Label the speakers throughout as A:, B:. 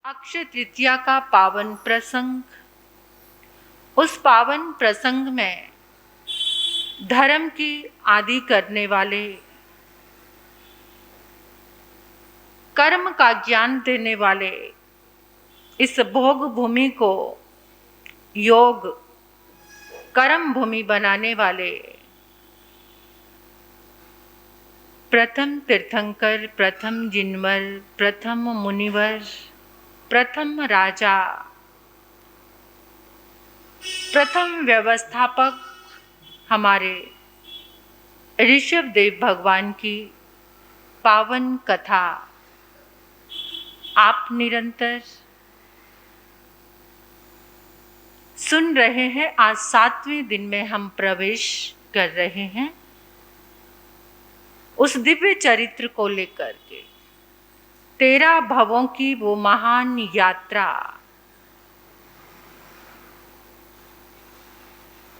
A: अक्षय तृतीया का पावन प्रसंग। उस पावन प्रसंग में धर्म की आदि करने वाले, कर्म का ज्ञान देने वाले, इस भोग भूमि को योग कर्म भूमि बनाने वाले प्रथम तीर्थंकर, प्रथम जिनवर, प्रथम मुनिवर, प्रथम राजा, प्रथम व्यवस्थापक हमारे ऋषभ देव भगवान की पावन कथा आप निरंतर सुन रहे हैं। आज 7वें दिन में हम प्रवेश कर रहे हैं उस दिव्य चरित्र को लेकर के। 13 भवों की वो महान यात्रा,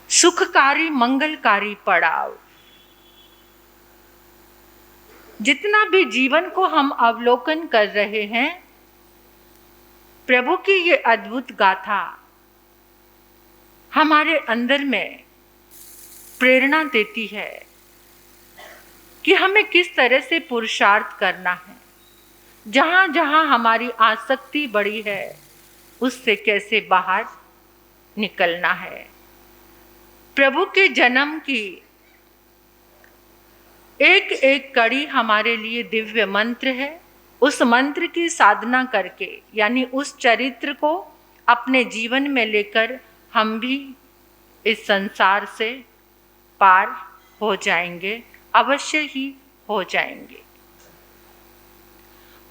A: सुखकारी मंगलकारी पड़ाव, जितना भी जीवन को हम अवलोकन कर रहे हैं, प्रभु की ये अद्भुत गाथा हमारे अंदर में प्रेरणा देती है कि हमें किस तरह से पुरुषार्थ करना है। जहाँ जहाँ हमारी आसक्ति बढ़ी है, उससे कैसे बाहर निकलना है। प्रभु के जन्म की एक एक कड़ी हमारे लिए दिव्य मंत्र है। उस मंत्र की साधना करके, यानी उस चरित्र को अपने जीवन में लेकर, हम भी इस संसार से पार हो जाएंगे, अवश्य ही हो जाएंगे।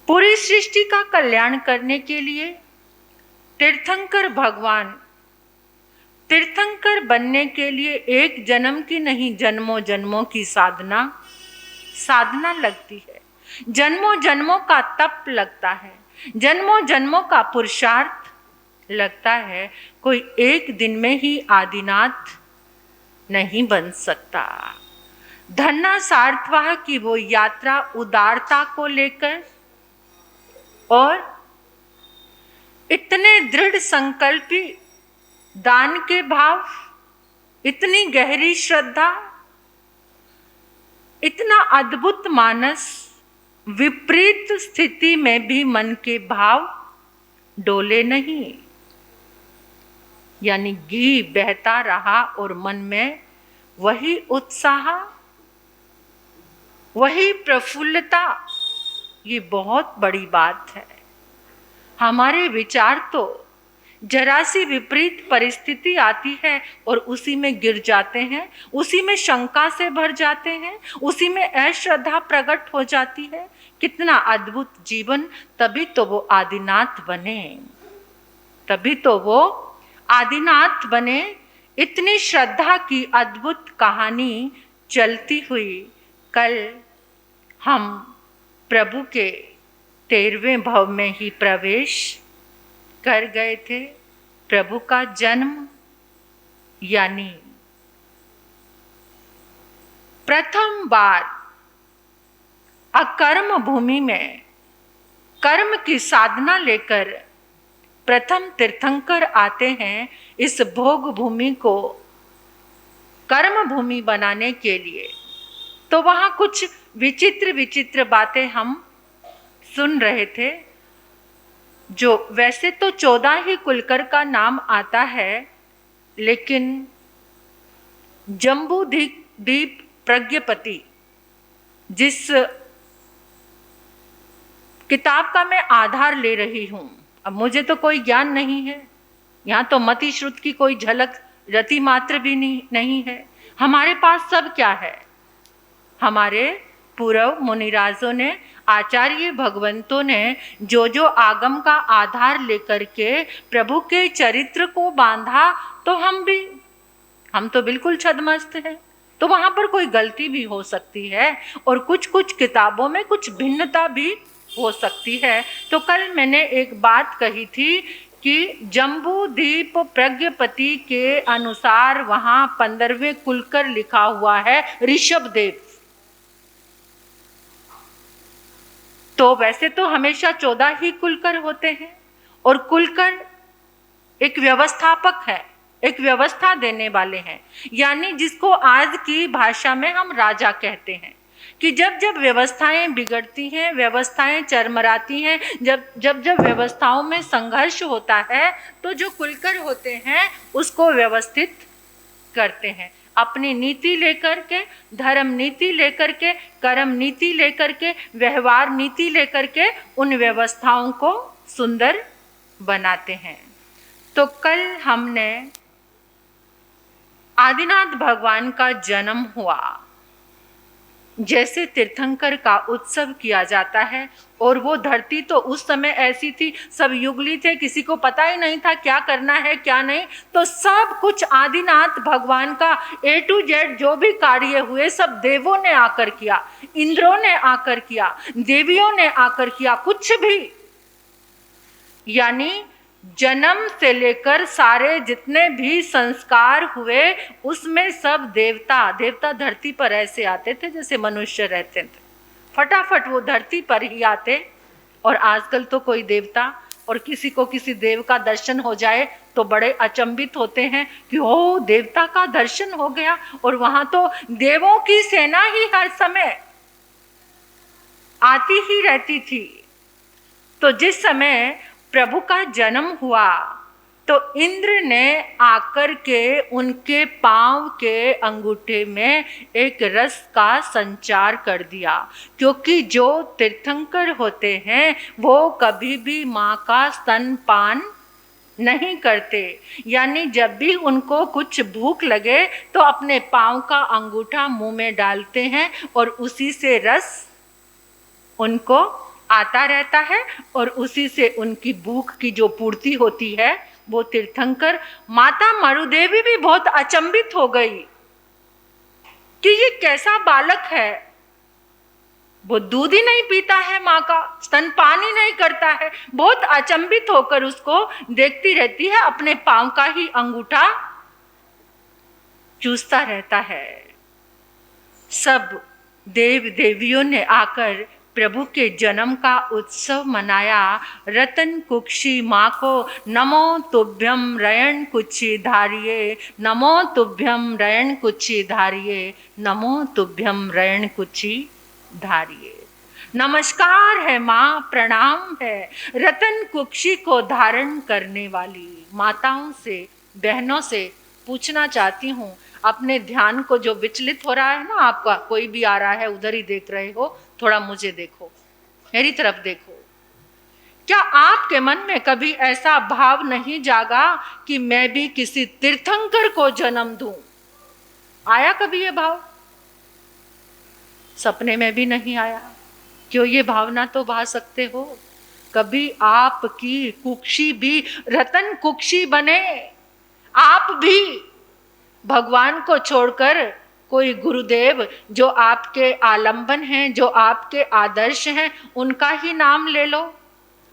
A: पूरी सृष्टि का कल्याण करने के लिए तीर्थंकर भगवान, तीर्थंकर बनने के लिए एक जन्म की नहीं, जन्मों जन्मों की साधना लगती है। जन्मों जन्मों का तप लगता है, जन्मों जन्मों का पुरुषार्थ लगता है। कोई एक दिन में ही आदिनाथ नहीं बन सकता। धन्ना सार्थवाह की वो यात्रा उदारता को लेकर और इतने दृढ़ संकल्पी दान के भाव, इतनी गहरी श्रद्धा, इतना अद्भुत मानस, विपरीत स्थिति में भी मन के भाव डोले नहीं। यानी घी बहता रहा और मन में वही उत्साह, वही प्रफुल्लता। ये बहुत बड़ी बात है। हमारे विचार तो जरा सी विपरीत परिस्थिति आती है और उसी में गिर जाते हैं, उसी में शंका से भर जाते हैं, उसी में अश्रद्धा प्रकट हो जाती है। कितना अद्भुत जीवन! तभी तो वो आदिनाथ बने, तभी तो वो आदिनाथ बने। इतनी श्रद्धा की अद्भुत कहानी चलती हुई कल हम प्रभु के 13वें भव में ही प्रवेश कर गए थे। प्रभु का जन्म, यानी प्रथम बार अकर्म भूमि में कर्म की साधना लेकर प्रथम तीर्थंकर आते हैं इस भोग भूमि को कर्म भूमि बनाने के लिए। तो वहाँ कुछ विचित्र विचित्र बातें हम सुन रहे थे। जो वैसे तो 14 ही कुलकर का नाम आता है, लेकिन जम्बू द्वीप प्रज्ञपति, जिस किताब का मैं आधार ले रही हूँ, अब मुझे तो कोई ज्ञान नहीं है, यहाँ तो मति श्रुत की कोई झलक रति मात्र भी नहीं है। हमारे पास सब क्या है? हमारे पूर्व मुनिराजों ने, आचार्य भगवंतों ने जो जो आगम का आधार लेकर के प्रभु के चरित्र को बांधा, तो हम तो बिल्कुल छद्मस्त हैं। तो वहाँ पर कोई गलती भी हो सकती है और कुछ कुछ किताबों में कुछ भिन्नता भी हो सकती है। तो कल मैंने एक बात कही थी कि जम्बू द्वीप प्रज्ञपति के अनुसार वहाँ 15वें कुलकर लिखा हुआ है ऋषभ देव। तो वैसे तो हमेशा 14 ही कुलकर होते हैं और कुलकर एक व्यवस्थापक है, एक व्यवस्था देने वाले हैं, यानी जिसको आज की भाषा में हम राजा कहते हैं। कि जब जब व्यवस्थाएं बिगड़ती हैं, व्यवस्थाएं चरमराती हैं, जब व्यवस्थाओं में संघर्ष होता है, तो जो कुलकर होते हैं उसको व्यवस्थित करते हैं, अपनी नीति लेकर के, धर्म नीति लेकर के, कर्म नीति लेकर के, व्यवहार नीति लेकर के उन व्यवस्थाओं को सुंदर बनाते हैं। तो कल हमने आदिनाथ भगवान का जन्म हुआ, जैसे तीर्थंकर का उत्सव किया जाता है, और वो धरती तो उस समय ऐसी थी, सब युगली थे, किसी को पता ही नहीं था क्या करना है क्या नहीं, तो सब कुछ आदिनाथ भगवान का A to Z जो भी कार्य हुए सब देवों ने आकर किया, इंद्रों ने आकर किया, देवियों ने आकर किया, कुछ भी, यानी जन्म से लेकर सारे जितने भी संस्कार हुए उसमें सब देवता धरती पर ऐसे आते थे जैसे मनुष्य रहते थे, फटाफट वो धरती पर ही आते। और आजकल तो कोई देवता और किसी को किसी देव का दर्शन हो जाए तो बड़े अचंभित होते हैं कि ओ देवता का दर्शन हो गया, और वहां तो देवों की सेना ही हर समय आती ही रहती थी। तो जिस समय प्रभु का जन्म हुआ तो इंद्र ने आकर के उनके पांव के अंगूठे में एक रस का संचार कर दिया, क्योंकि जो तीर्थंकर होते हैं वो कभी भी माँ का स्तनपान नहीं करते, यानी जब भी उनको कुछ भूख लगे तो अपने पांव का अंगूठा मुंह में डालते हैं और उसी से रस उनको आता रहता है, और उसी से उनकी भूख की जो पूर्ति होती है वो तीर्थंकर। माता मरुदेवी भी बहुत अचंभित हो गई कि ये कैसा बालक है, वो दूध ही नहीं पीता है, माँ का स्तनपान ही नहीं करता है। बहुत अचंभित होकर उसको देखती रहती है, अपने पांव का ही अंगूठा चूसता रहता है। सब देव देवियों ने आकर प्रभु के जन्म का उत्सव मनाया। रतन कुक्षी माँ को नमो तुभ्यम रयन कुक्षी धारिये, नमो तुभ्यम रयन कुक्षी धारिये, नमो तुभ्यम रयन कुक्षी धारिये। नमस्कार है माँ, प्रणाम है रतन कुक्षी को धारण करने वाली। माताओं से, बहनों से पूछना चाहती हूँ, अपने ध्यान को जो विचलित हो रहा है ना, आपका कोई भी आ रहा है उधर ही देख रहे हो, थोड़ा मुझे देखो, मेरी तरफ देखो। क्या आपके मन में कभी ऐसा भाव नहीं जागा कि मैं भी किसी तीर्थंकर को जन्म दूं? आया कभी ये भाव? सपने में भी नहीं आया। क्यों? ये भावना तो भा सकते हो, कभी आपकी कुक्षी भी रतन कुक्षी बने, आप भी भगवान को छोड़कर कोई गुरुदेव जो आपके आलंबन हैं, जो आपके आदर्श हैं, उनका ही नाम ले लो।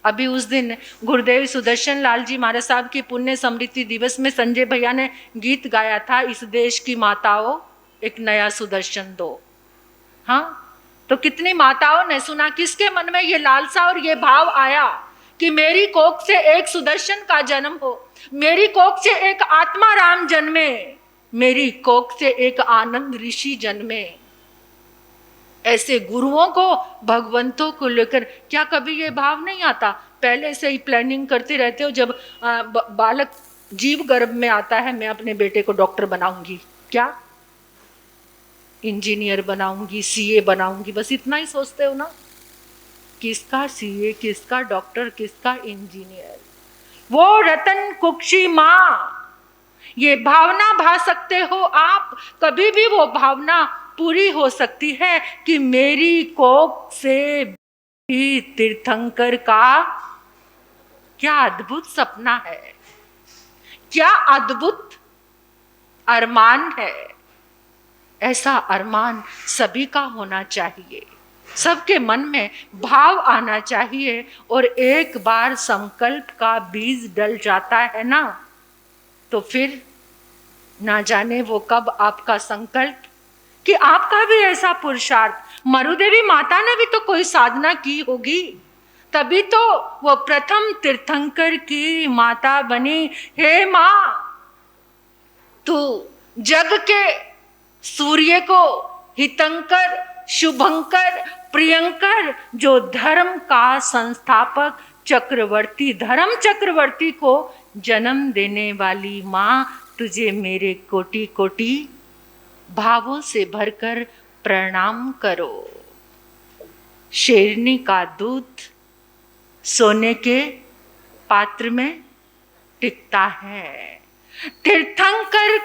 A: अभी उस दिन गुरुदेव सुदर्शन लाल जी महाराज साहब की पुण्य स्मृति दिवस में संजय भैया ने गीत गाया था, इस देश की माताओं एक नया सुदर्शन दो। हाँ, तो कितनी माताओं ने सुना, किसके मन में ये लालसा और ये भाव आया कि मेरी कोख से एक सुदर्शन का जन्म हो, मेरी कोख से एक आत्मा राम जन्मे, मेरी कोख से एक आनंद ऋषि जन्मे। ऐसे गुरुओं को, भगवंतों को लेकर क्या कभी ये भाव नहीं आता? पहले से ही प्लानिंग करते रहते हो, जब बालक जीव गर्भ में आता है, मैं अपने बेटे को डॉक्टर बनाऊंगी, क्या इंजीनियर बनाऊंगी, सीए बनाऊंगी, बस इतना ही सोचते हो ना। किसका सीए, किसका डॉक्टर, किसका इंजीनियर? वो रतन कुक्षी माँ, ये भावना भा सकते हो आप? कभी भी वो भावना पूरी हो सकती है कि मेरी कोख से भी तीर्थंकर का क्या अद्भुत सपना है, क्या अद्भुत अरमान है। ऐसा अरमान सभी का होना चाहिए, सबके मन में भाव आना चाहिए। और एक बार संकल्प का बीज डल जाता है ना, तो फिर ना जाने वो कब आपका संकल्प, कि आपका भी ऐसा पुरुषार्थ। मरुदेवी माता ने भी तो कोई साधना की होगी, तभी तो वो प्रथम तीर्थंकर की माता बनी। हे माँ, तू जग के सूर्य को हितंकर, शुभंकर, प्रियंकर, जो धर्म का संस्थापक चक्रवर्ती, धर्म चक्रवर्ती को जन्म देने वाली माँ, तुझे मेरे कोटि कोटि भावों से भरकर प्रणाम करो। शेरनी का दूध सोने के पात्र में टिकता है। तीर्थंकर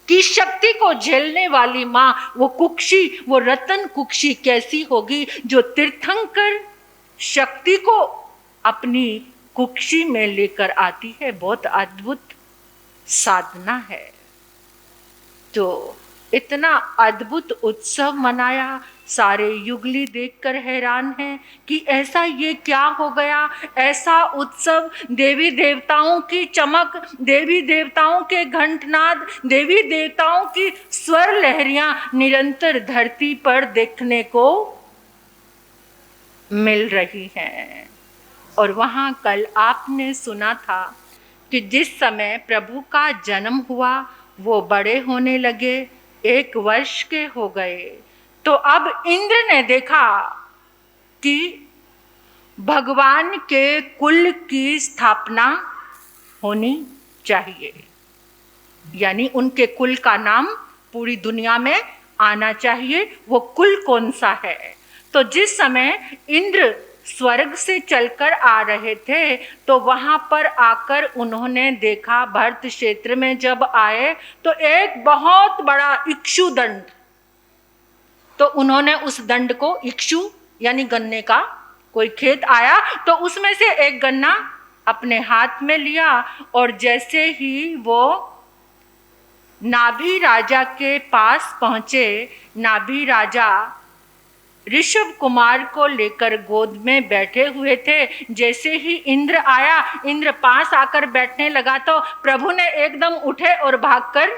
A: की शक्ति को झेलने वाली माँ, वो कुक्षी, वो रतन कुक्षी कैसी होगी जो तीर्थंकर शक्ति को अपनी कुक्षी में लेकर आती है। बहुत अद्भुत साधना है। तो इतना अद्भुत उत्सव मनाया, सारे युगली देखकर हैरान हैं कि ऐसा ये क्या हो गया। ऐसा उत्सव, देवी देवताओं की चमक, देवी देवताओं के घंटनाद, देवी देवताओं की स्वर लहरियां निरंतर धरती पर देखने को मिल रही हैं। और वहाँ कल आपने सुना था कि जिस समय प्रभु का जन्म हुआ वो बड़े होने लगे, 1 वर्ष के हो गए। तो अब इंद्र ने देखा कि भगवान के कुल की स्थापना होनी चाहिए, यानी उनके कुल का नाम पूरी दुनिया में आना चाहिए। वो कुल कौन सा है? तो जिस समय इंद्र स्वर्ग से चलकर आ रहे थे तो वहां पर आकर उन्होंने देखा, भरत क्षेत्र में जब आए तो एक बहुत बड़ा इक्षु दंड, तो उन्होंने उस दंड को, इक्षु यानी गन्ने का कोई खेत आया तो उसमें से एक गन्ना अपने हाथ में लिया और जैसे ही वो नाभि राजा के पास पहुंचे, नाभि राजा ऋषभ कुमार को लेकर गोद में बैठे हुए थे। जैसे ही इंद्र आया, इंद्र पास आकर बैठने लगा तो प्रभु ने एकदम उठे और भागकर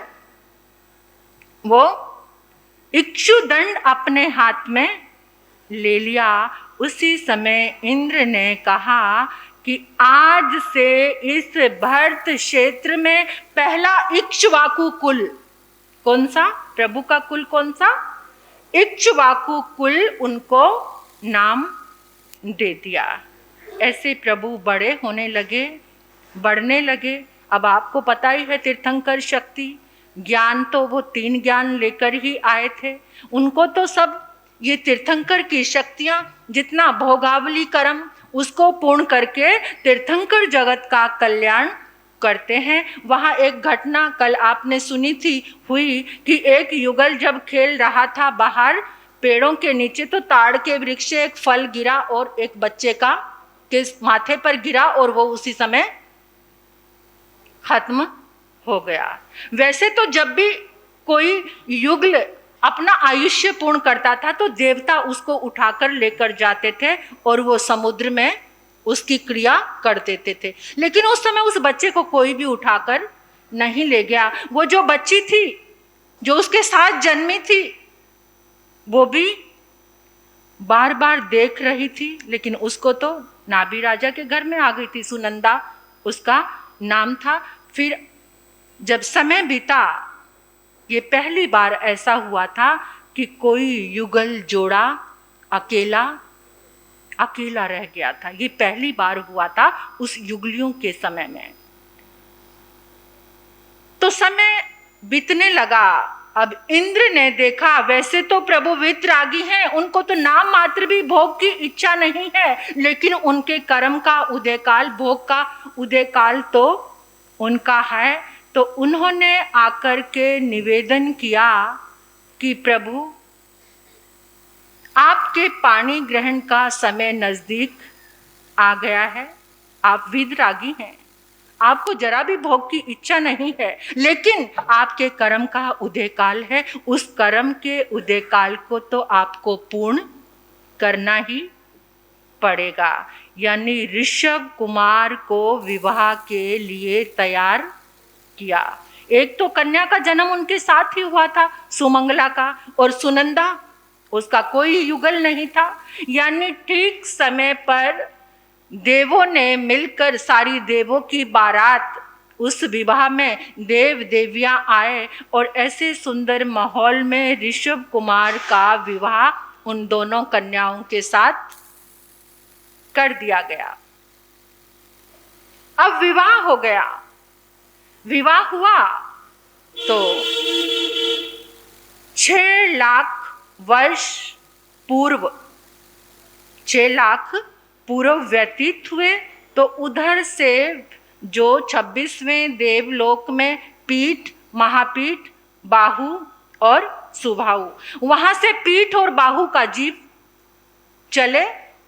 A: वो इक्षुदंड अपने हाथ में ले लिया। उसी समय इंद्र ने कहा कि आज से इस भरत क्षेत्र में पहला इक्ष्वाकु कुल, कौन सा? प्रभु का कुल कौन सा? इक्ष्वाकु कुल उनको नाम दे दिया। ऐसे प्रभु बड़े होने लगे, बढ़ने लगे। अब आपको पता ही है तीर्थंकर शक्ति, ज्ञान तो वो 3 ज्ञान लेकर ही आए थे। उनको तो सब ये तीर्थंकर की शक्तियाँ, जितना भोगावली कर्म उसको पूर्ण करके तीर्थंकर जगत का कल्याण करते हैं। वहाँ एक घटना कल आपने सुनी थी, हुई कि एक युगल जब खेल रहा था बाहर पेड़ों के नीचे तो ताड़ के वृक्ष से एक फल गिरा और एक बच्चे का के माथे पर गिरा और वो उसी समय खत्म हो गया। वैसे तो जब भी कोई युगल अपना आयुष्य पूर्ण करता था तो देवता उसको उठाकर लेकर जाते थे और वो समुद्र में उसकी क्रिया कर देते थे, लेकिन उस समय उस बच्चे को कोई भी उठाकर नहीं ले गया। वो जो बच्ची थी जो उसके साथ जन्मी थी वो भी बार बार देख रही थी, लेकिन उसको तो नाभि राजा के घर में आ गई थी, सुनंदा उसका नाम था। फिर जब समय बीता, ये पहली बार ऐसा हुआ था कि कोई युगल जोड़ा अकेला रह गया था। ये पहली बार हुआ था उस युगलियों के समय में। तो समय बीतने लगा। अब इंद्र ने देखा, वैसे तो प्रभु वितरागी हैं, उनको तो नाम मात्र भी भोग की इच्छा नहीं है, लेकिन उनके कर्म का उदयकाल, भोग का उदयकाल तो उनका है। तो उन्होंने आकर के निवेदन किया कि प्रभु आपके पानी ग्रहण का समय नजदीक आ गया है, आप वितरागी हैं, आपको जरा भी भोग की इच्छा नहीं है, लेकिन आपके कर्म का उदयकाल है, उस कर्म के उदयकाल को तो आपको पूर्ण करना ही पड़ेगा। यानी ऋषभ कुमार को विवाह के लिए तैयार किया। एक तो कन्या का जन्म उनके साथ ही हुआ था, सुमंगला का, और सुनंदा उसका कोई युगल नहीं था। यानी ठीक समय पर देवों ने मिलकर, सारी देवों की बारात, उस विवाह में देव देवियां आए और ऐसे सुंदर माहौल में ऋषभ कुमार का विवाह उन दोनों कन्याओं के साथ कर दिया गया। अब विवाह हो गया, विवाह हुआ तो 6 लाख वर्ष पूर्व, 6 लाख पूर्व व्यतीत हुए। तो उधर से जो 26वें देवलोक में पीठ, महापीठ, बाहु और सुबाहु, वहां से पीठ और बाहु का जीव चले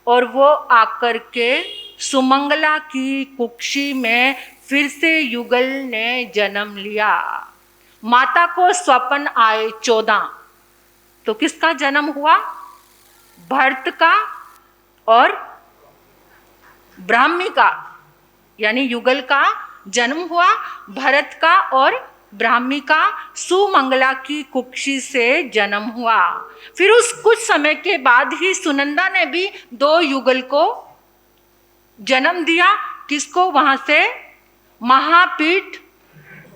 A: और वो आकर के सुमंगला की कुक्षी में फिर से युगल ने जन्म लिया। माता को स्वप्न आए 14, तो किसका जन्म हुआ? भरत का और ब्राह्मी का, यानी युगल का जन्म हुआ। भरत का और ब्राह्मी का सुमंगला की कुक्षी से जन्म हुआ। फिर उस कुछ समय के बाद ही सुनंदा ने भी 2 युगल को जन्म दिया। किसको? वहां से महापीठ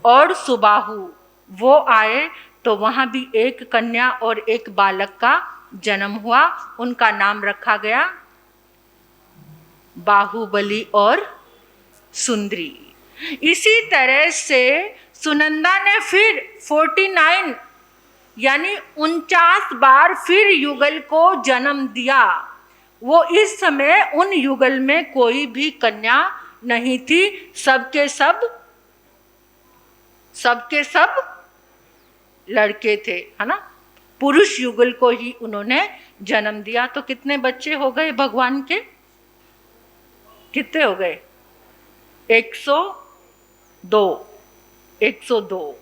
A: और सुबाहु वो आए, तो वहां भी एक कन्या और एक बालक का जन्म हुआ। उनका नाम रखा गया बाहुबली और सुंदरी। इसी तरह से सुनंदा ने फिर 49 यानी 49 बार फिर युगल को जन्म दिया। वो इस समय उन युगल में कोई भी कन्या नहीं थी, सबके सब लड़के थे, है ना। पुरुष युगल को ही उन्होंने जन्म दिया। तो कितने बच्चे हो गए भगवान के? कितने हो गए? 102।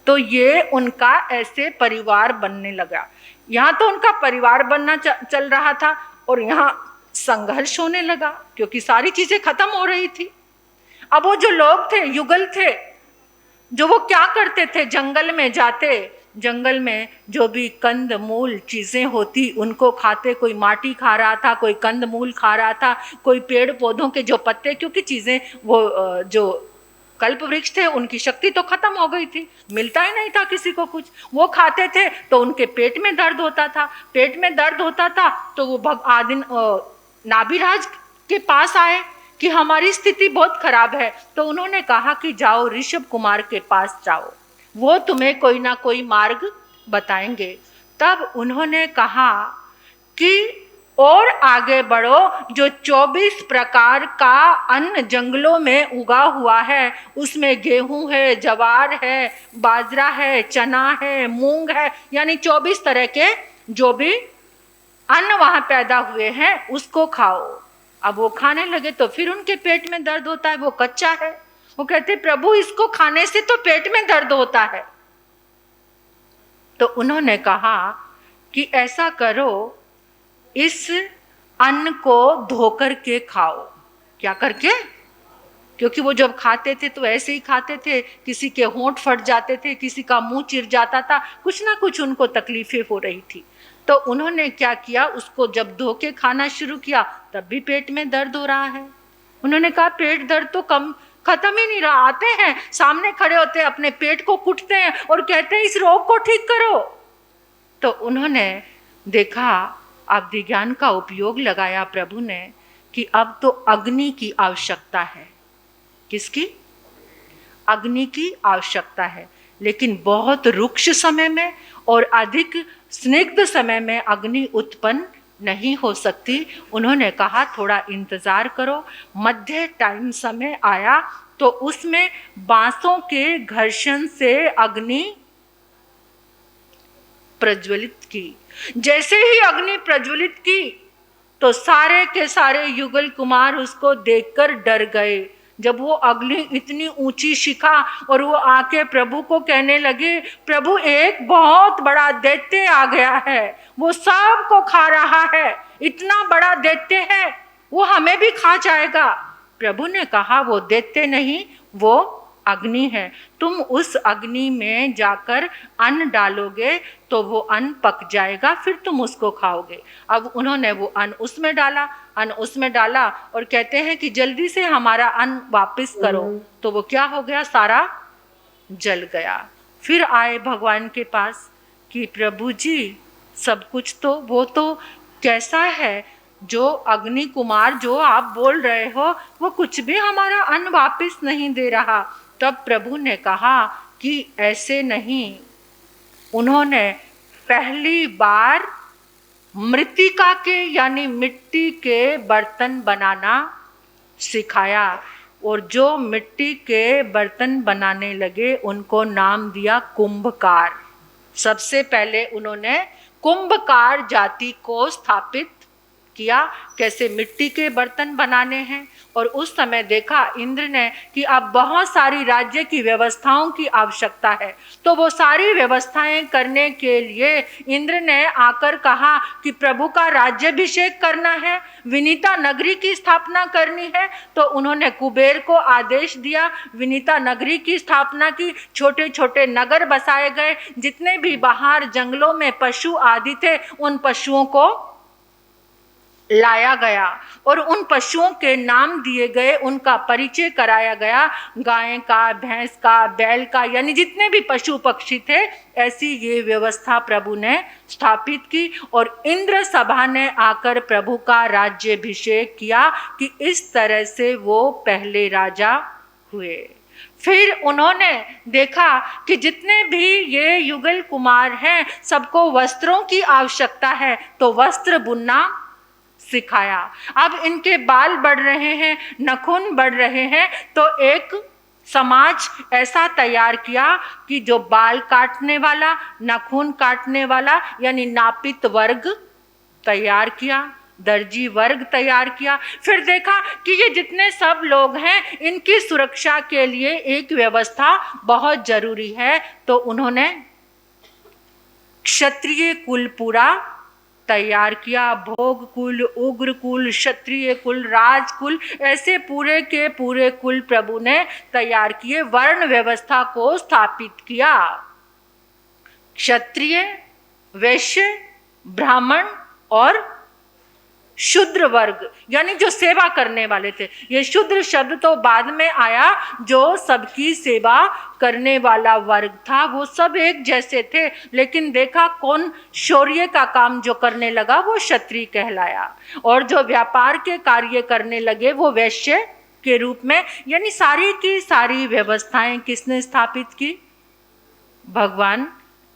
A: तो ये उनका ऐसे परिवार बनने लगा। यहाँ तो उनका परिवार बनना चल रहा था और यहाँ संघर्ष होने लगा, क्योंकि सारी चीजें खत्म हो रही थी। अब वो जो लोग थे, युगल थे, जो वो क्या करते थे? जंगल में जाते, जंगल में जो भी कंद मूल चीजें होती उनको खाते। कोई माटी खा रहा था, कोई कंद मूल खा रहा था, कोई पेड़ पौधों के जो पत्ते, क्योंकि चीजें वो जो कल्प वृक्ष थे उनकी शक्ति तो खत्म हो गई थी, मिलता ही नहीं था किसी को कुछ। वो खाते थे तो उनके पेट में दर्द होता था। पेट में दर्द होता था तो वो नाभिराज के पास आए कि हमारी स्थिति बहुत खराब है। तो उन्होंने कहा कि जाओ ऋषभ कुमार के पास जाओ, वो तुम्हें कोई ना कोई मार्ग बताएंगे। तब उन्होंने कहा कि और आगे बढ़ो, जो 24 प्रकार का अन्न जंगलों में उगा हुआ है, उसमें गेहूं है, जवार है, बाजरा है, चना है, मूंग है, यानी 24 तरह के जो भी अन्न वहां पैदा हुए हैं उसको खाओ। अब वो खाने लगे तो फिर उनके पेट में दर्द होता है, वो कच्चा है। वो कहते प्रभु इसको खाने से तो पेट में दर्द होता है। तो उन्होंने कहा कि ऐसा करो, इस अन्न को धोकर के खाओ। क्या करके? क्योंकि वो जब खाते थे तो ऐसे ही खाते थे, किसी के होंठ फट जाते थे, किसी का मुंह चिर जाता था, कुछ ना कुछ उनको तकलीफें हो रही थी। तो उन्होंने क्या किया, उसको जब धो के खाना शुरू किया तब भी पेट में दर्द हो रहा है। उन्होंने कहा पेट दर्द तो खत्म ही नहीं रहा। आते हैं, सामने खड़े होते हैं, अपने पेट को कुटते हैं और कहते हैं इस रोग को ठीक करो। तो उन्होंने देखा, अब विज्ञान का उपयोग लगाया प्रभु ने कि अब तो अग्नि की आवश्यकता है। किसकी? अग्नि की आवश्यकता है। लेकिन बहुत रुक्ष समय में और अधिक स्निग्ध समय में अग्नि उत्पन्न नहीं हो सकती। उन्होंने कहा थोड़ा इंतजार करो। मध्य टाइम समय आया तो उसमें बांसों के घर्षण से अग्नि प्रज्वलित की। जैसे ही अग्नि प्रज्वलित की तो सारे के सारे युगल कुमार उसको देखकर डर गए। जब वो अग्नि इतनी ऊंची शिखा और वो आके प्रभु को कहने लगे प्रभु एक बहुत बड़ा दैत्य आ गया है, वो सबको खा रहा है, इतना बड़ा दैत्य है, वो हमें भी खा जाएगा। प्रभु ने कहा वो दैत्य नहीं, वो अग्नि है, तुम उस अग्नि में जाकर अन्न डालोगे तो वो अन्न पक जाएगा, फिर तुम उसको खाओगे। अब उन्होंने वो अन्न उसमें डाला और कहते हैं कि जल्दी से हमारा अन्न वापस करो। तो वो क्या हो गया, सारा जल गया। फिर आए भगवान के पास कि प्रभु जी, सब कुछ तो वो तो कैसा है, जो अग्नि कुमार जो आप बोल रहे हो वो कुछ भी हमारा अन्न वापस नहीं दे रहा। तब प्रभु ने कहा कि ऐसे नहीं। उन्होंने पहली बार मृतिका के यानी मिट्टी के बर्तन बनाना सिखाया, और जो मिट्टी के बर्तन बनाने लगे उनको नाम दिया कुंभकार। सबसे पहले उन्होंने कुंभकार जाति को स्थापित किया, कैसे मिट्टी के बर्तन बनाने हैं। और उस समय देखा इंद्र ने कि अब बहुत सारी राज्य की व्यवस्थाओं की आवश्यकता है, तो वो सारी व्यवस्थाएं करने के लिए इंद्र ने आकर कहा कि प्रभु का राज्याभिषेक करना है, विनीता नगरी की स्थापना करनी है। तो उन्होंने कुबेर को आदेश दिया, विनीता नगरी की स्थापना की, छोटे छोटे नगर बसाए गए, जितने भी बाहर जंगलों में पशु आदि थे उन पशुओं को लाया गया और उन पशुओं के नाम दिए गए, उनका परिचय कराया गया, गाय का, भैंस का, बैल का, यानी जितने भी पशु पक्षी थे, ऐसी ये व्यवस्था प्रभु ने स्थापित की। और इंद्र सभा ने आकर प्रभु का राज्याभिषेक किया कि इस तरह से वो पहले राजा हुए। फिर उन्होंने देखा कि जितने भी ये युगल कुमार हैं सबको वस्त्रों की आवश्यकता है, तो वस्त्र बुनना सिखाया। अब इनके बाल बढ़ रहे हैं, नखून बढ़ रहे हैं, तो एक समाज ऐसा तैयार किया कि जो बाल काटने वाला, नखून काटने वाला यानी नापित वर्ग तैयार किया, दर्जी वर्ग तैयार किया। फिर देखा कि ये जितने सब लोग हैं इनकी सुरक्षा के लिए एक व्यवस्था बहुत जरूरी है, तो उन्होंने क्षत्रिय कुल पूरा तैयार किया। भोग कुल, उग्र कुल, क्षत्रिय कुल, राजकुल, ऐसे पूरे के पूरे कुल प्रभु ने तैयार किए, वर्ण व्यवस्था को स्थापित किया। क्षत्रिय, वैश्य, ब्राह्मण और शूद्र वर्ग यानी जो सेवा करने वाले थे। ये शूद्र शब्द तो बाद में आया, जो सबकी सेवा करने वाला वर्ग था वो सब एक जैसे थे, लेकिन देखा कौन शौर्य का काम जो करने लगा वो क्षत्रिय कहलाया, और जो व्यापार के कार्य करने लगे वो वैश्य के रूप में। यानी सारी की सारी व्यवस्थाएं किसने स्थापित की? भगवान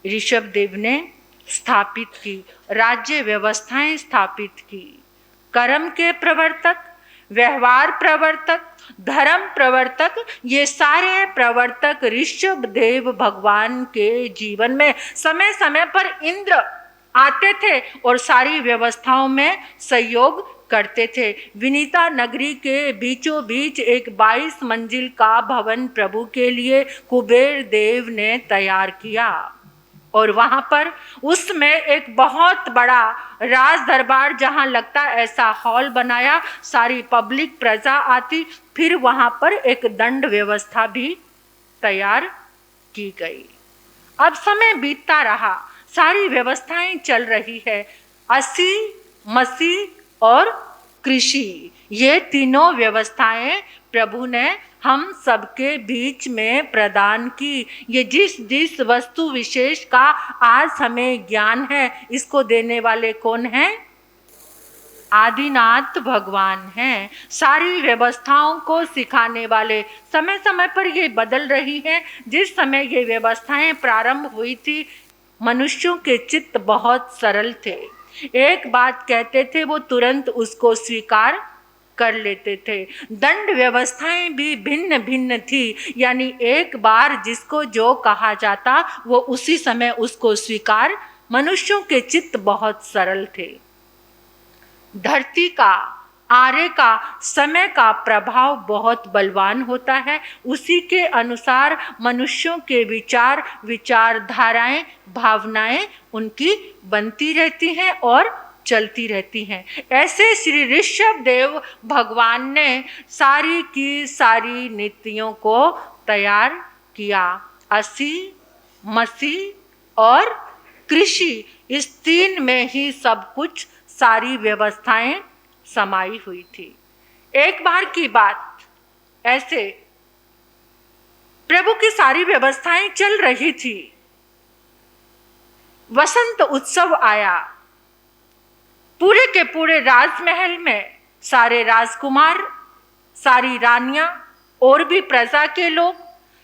A: ऋषभ देव ने स्थापित की, राज्य व्यवस्थाएं स्थापित की। कर्म के प्रवर्तक, व्यवहार प्रवर्तक, धर्म प्रवर्तक, ये सारे प्रवर्तक ऋषभ देव भगवान के जीवन में समय समय पर इंद्र आते थे और सारी व्यवस्थाओं में सहयोग करते थे। विनीता नगरी के बीचों बीच एक 22 मंजिल का भवन प्रभु के लिए कुबेर देव ने तैयार किया, और वहाँ पर उसमें एक बहुत बड़ा राज दरबार जहाँ लगता ऐसा हॉल बनाया, सारी पब्लिक प्रजा आती। फिर वहाँ पर एक दंड व्यवस्था भी तैयार की गई। अब समय बीतता रहा, सारी व्यवस्थाएं चल रही है। 80, मसीह और कृषि, ये तीनों व्यवस्थाएं प्रभु ने हम सबके बीच में प्रदान की। ये जिस जिस वस्तु विशेष का आज हमें ज्ञान है, इसको देने वाले कौन हैं? आदिनाथ भगवान हैं। सारी व्यवस्थाओं को सिखाने वाले। समय समय पर ये बदल रही हैं। जिस समय ये व्यवस्थाएं प्रारंभ हुई थी, मनुष्यों के चित्त बहुत सरल थे। एक बात कहते थे वो तुरंत उसको स्वीकार कर लेते थे। दंड व्यवस्थाएं भी भिन्न भिन्न थी, यानी एक बार जिसको जो कहा जाता वो उसी समय उसको स्वीकार। मनुष्यों के चित्त बहुत सरल थे। धरती का, आर्य का, समय का प्रभाव बहुत बलवान होता है। उसी के अनुसार मनुष्यों के विचार, विचारधाराएं, भावनाएं उनकी बनती रहती हैं और चलती रहती हैं। ऐसे श्री ऋषभ देव भगवान ने सारी की सारी नीतियों को तैयार किया। असी, मसी और कृषि, इस तीन में ही सब कुछ, सारी व्यवस्थाएं समाई हुई थी। एक बार की बात, ऐसे प्रभु की सारी व्यवस्थाएं चल रही थी। वसंत उत्सव आया। पूरे के पूरे राजमहल में सारे राजकुमार, सारी रानियां और भी प्रजा के लोग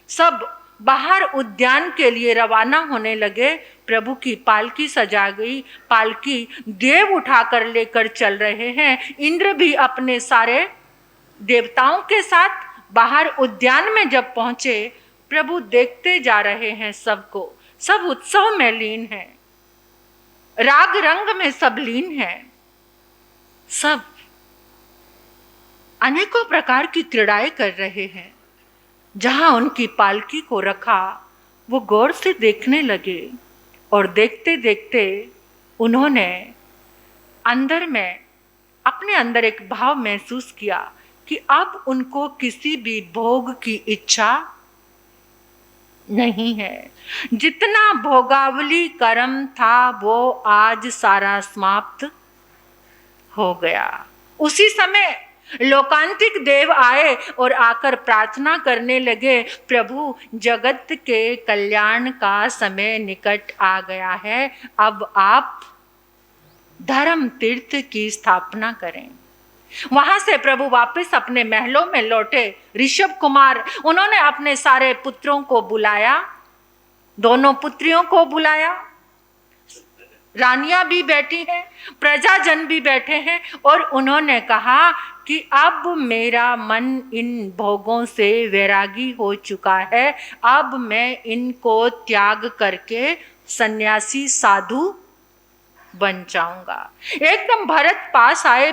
A: सब बाहर उद्यान के लिए रवाना होने लगे। प्रभु की पालकी सजा गई, पालकी देव उठाकर लेकर चल रहे हैं। इंद्र भी अपने सारे देवताओं के साथ बाहर उद्यान में जब पहुंचे, प्रभु देखते जा रहे हैं सबको। सब उत्सव में लीन हैं, राग रंग में सब लीन हैं। सब अनेकों प्रकार की क्रीड़ाएं कर रहे हैं। जहां उनकी पालकी को रखा, वो गौर से देखने लगे और देखते देखते उन्होंने अंदर में, अपने अंदर एक भाव महसूस किया कि अब उनको किसी भी भोग की इच्छा नहीं है। जितना भोगावली कर्म था वो आज सारा समाप्त हो गया। उसी समय लोकांतिक देव आए और आकर प्रार्थना करने लगे, प्रभु जगत के कल्याण का समय निकट आ गया है, अब आप धर्म तीर्थ की स्थापना करें। वहां से प्रभु वापस अपने महलों में लौटे। ऋषभ कुमार, उन्होंने अपने सारे पुत्रों को बुलाया, दोनों पुत्रियों को बुलाया, रानियां भी बैठी हैं, प्रजाजन भी बैठे हैं, और उन्होंने कहा कि अब मेरा मन इन भोगों से वैरागी हो चुका है, अब मैं इनको त्याग करके सन्यासी साधु बन जाऊंगा। एकदम भरत पास आए,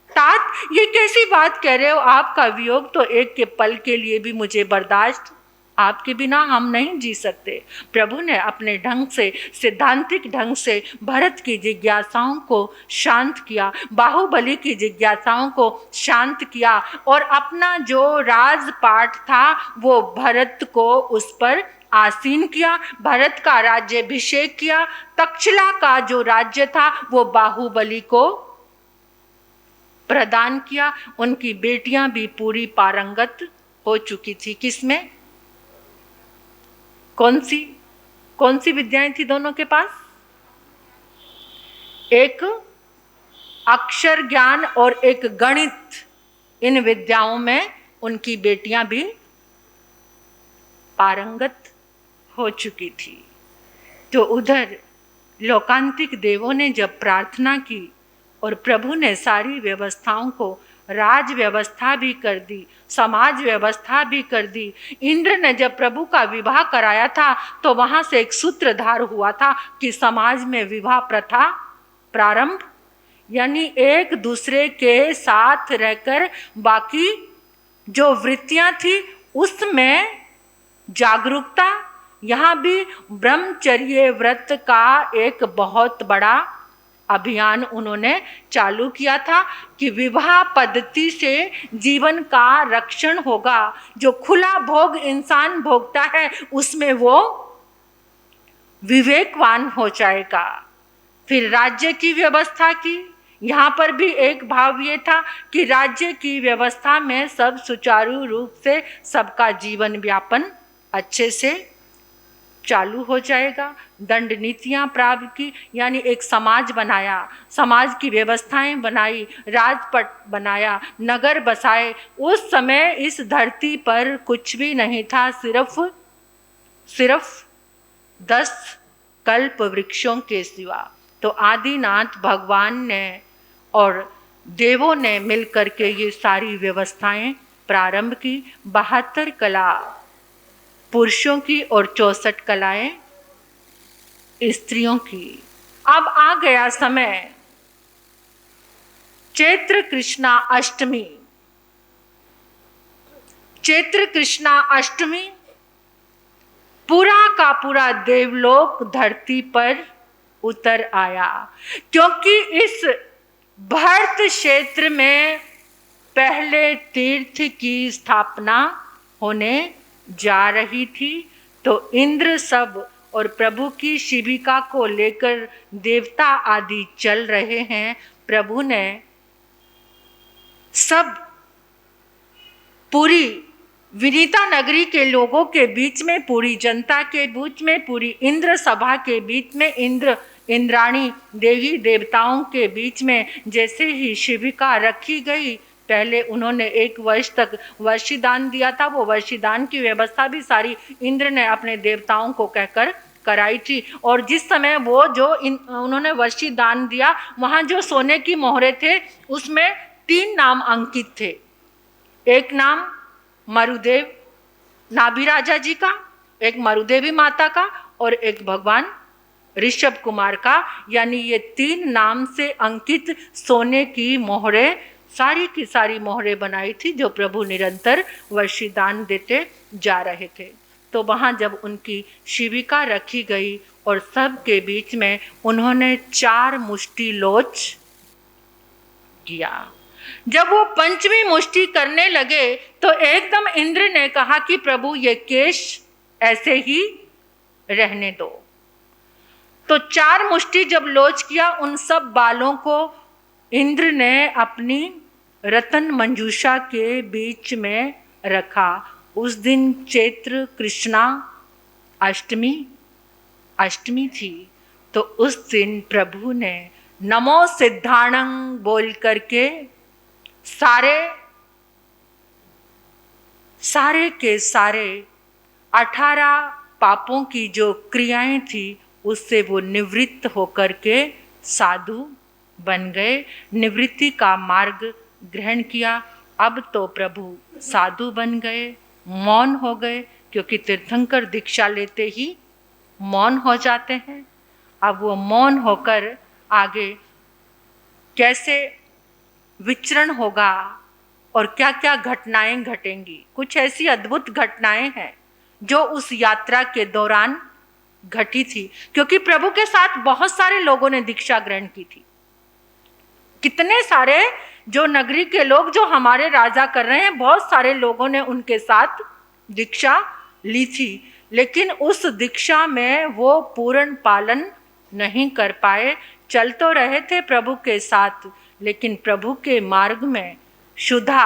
A: तात ये कैसी बात कह रहे हो, आपका वियोग तो एक के पल के लिए भी मुझे बर्दाश्त, आपके बिना हम नहीं जी सकते। प्रभु ने अपने ढंग से, सिद्धांतिक ढंग से भरत की जिज्ञासाओं को शांत किया, बाहुबली की जिज्ञासाओं को शांत किया, और अपना जो राजपाट था वो भरत को उस पर आसीन किया, भरत का राज्याभिषेक किया। तक्षशिला का जो राज्य था वो बाहुबली को प्रदान किया। उनकी बेटियां भी पूरी पारंगत हो चुकी थी। किसमें? कौन सी विद्याएं थी दोनों के पास? एक अक्षर ज्ञान और एक गणित। इन विद्याओं में उनकी बेटियां भी पारंगत हो चुकी थी। तो उधर लोकांतिक देवों ने जब प्रार्थना की और प्रभु ने सारी व्यवस्थाओं को, राज व्यवस्था भी कर दी, समाज व्यवस्था भी कर दी। इंद्र ने जब प्रभु का विवाह कराया था तो वहां से एक सूत्रधार हुआ था कि समाज में विवाह प्रथा प्रारंभ, यानी एक दूसरे के साथ रहकर बाकी जो वृत्तियां थी उसमें जागरूकता। यहाँ भी ब्रह्मचर्य व्रत का एक बहुत बड़ा अभियान उन्होंने चालू किया था कि विवाह पद्धति से जीवन का रक्षण होगा। जो खुला भोग इंसान भोगता है उसमें वो विवेकवान हो जाएगा। फिर राज्य की व्यवस्था की। यहाँ पर भी एक भाव ये था कि राज्य की व्यवस्था में सब सुचारू रूप से सबका जीवन व्यापन अच्छे से चालू हो जाएगा। दंड नीतियां प्राप्त की, यानी एक समाज बनाया, समाज की व्यवस्थाएं बनाई, राजपट बनाया, नगर बसाए। उस समय इस धरती पर कुछ भी नहीं था, सिर्फ 10 कल्प वृक्षों के सिवा। तो आदिनाथ भगवान ने और देवों ने मिलकर के ये सारी व्यवस्थाएं प्रारंभ की। 72 कला पुरुषों की और 64 कलाएं स्त्रियों की। अब आ गया समय चैत्र कृष्णा अष्टमी। चैत्र कृष्णा अष्टमी पूरा का पूरा देवलोक धरती पर उतर आया, क्योंकि इस भरत क्षेत्र में पहले तीर्थ की स्थापना होने जा रही थी तो इंद्र सब और प्रभु की शिविका को लेकर देवता आदि चल रहे हैं। प्रभु ने सब पूरी विनीता नगरी के लोगों के बीच में, पूरी जनता के बीच में, पूरी इंद्र सभा के बीच में, इंद्राणी देवी देवताओं के बीच में जैसे ही शिविका रखी गई, पहले उन्होंने 1 वर्ष तक वर्षीदान दिया था। वो वर्षीदान की व्यवस्था भी सारी इंद्र ने अपने देवताओं को कहकर कराई थी। और जिस समय वो उन्होंने वर्षीदान दिया, वहाँ जो सोने की मोहरे थे उसमें 3 नाम अंकित थे। एक नाम मरुदेव नाभि राजा जी का, एक मरुदेवी माता का और एक भगवान ऋषभ कुमार का। यानी ये 3 नाम से अंकित सोने की मोहरे, सारी की सारी मोहरे बनाई थी जो प्रभु निरंतर वर्षीदान देते जा रहे थे। तो वहाँ जब उनकी शिविका रखी गई और सब के बीच में उन्होंने 4 मुष्टि लोच किया। जब वो 5वीं मुष्टि करने लगे तो एकदम इंद्र ने कहा कि प्रभु ये केश ऐसे ही रहने दो। तो 4 मुष्टि जब लोच किया, उन सब बालों को इंद्र ने अपनी रतन मंजूषा के बीच में रखा। उस दिन चैत्र कृष्णा अष्टमी थी। तो उस दिन प्रभु ने नमो सिद्धाणं बोल करके सारे के सारे 18 पापों की जो क्रियाएं थी उससे वो निवृत्त होकर के साधु बन गए, निवृत्ति का मार्ग ग्रहण किया। अब तो प्रभु साधु बन गए, मौन हो गए, क्योंकि तीर्थंकर दीक्षा लेते ही मौन हो जाते हैं। अब वो मौन होकर आगे कैसे विचरण होगा और क्या क्या घटनाएं घटेंगी। कुछ ऐसी अद्भुत घटनाएं हैं जो उस यात्रा के दौरान घटी थी, क्योंकि प्रभु के साथ बहुत सारे लोगों ने दीक्षा ग्रहण की थी। कितने सारे जो नगरी के लोग जो हमारे राजा कर रहे हैं, बहुत सारे लोगों ने उनके साथ दीक्षा ली थी, लेकिन उस दीक्षा में वो पूर्ण पालन नहीं कर पाए। चल तो रहे थे प्रभु के साथ, लेकिन प्रभु के मार्ग में क्षुधा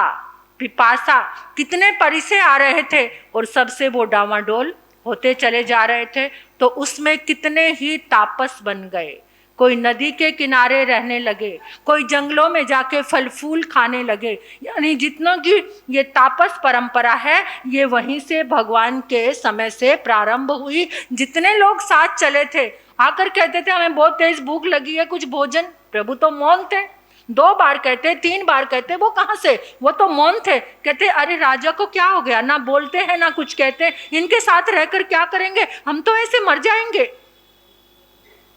A: पिपासा कितने परिसे आ रहे थे और सबसे वो डावाडोल होते चले जा रहे थे। तो उसमें कितने ही तापस बन गए। कोई नदी के किनारे रहने लगे, कोई जंगलों में जाके फल फूल खाने लगे। यानी जितना की ये तापस परंपरा है, ये वहीं से भगवान के समय से प्रारंभ हुई। जितने लोग साथ चले थे आकर कहते थे हमें बहुत तेज भूख लगी है, कुछ भोजन। प्रभु तो मौन थे, 2 बार कहते, 3 बार कहते, वो कहाँ से, वो तो मौन थे। कहते अरे राजा को क्या हो गया, ना बोलते हैं ना कुछ कहते, इनके साथ रहकर क्या करेंगे, हम तो ऐसे मर जाएंगे।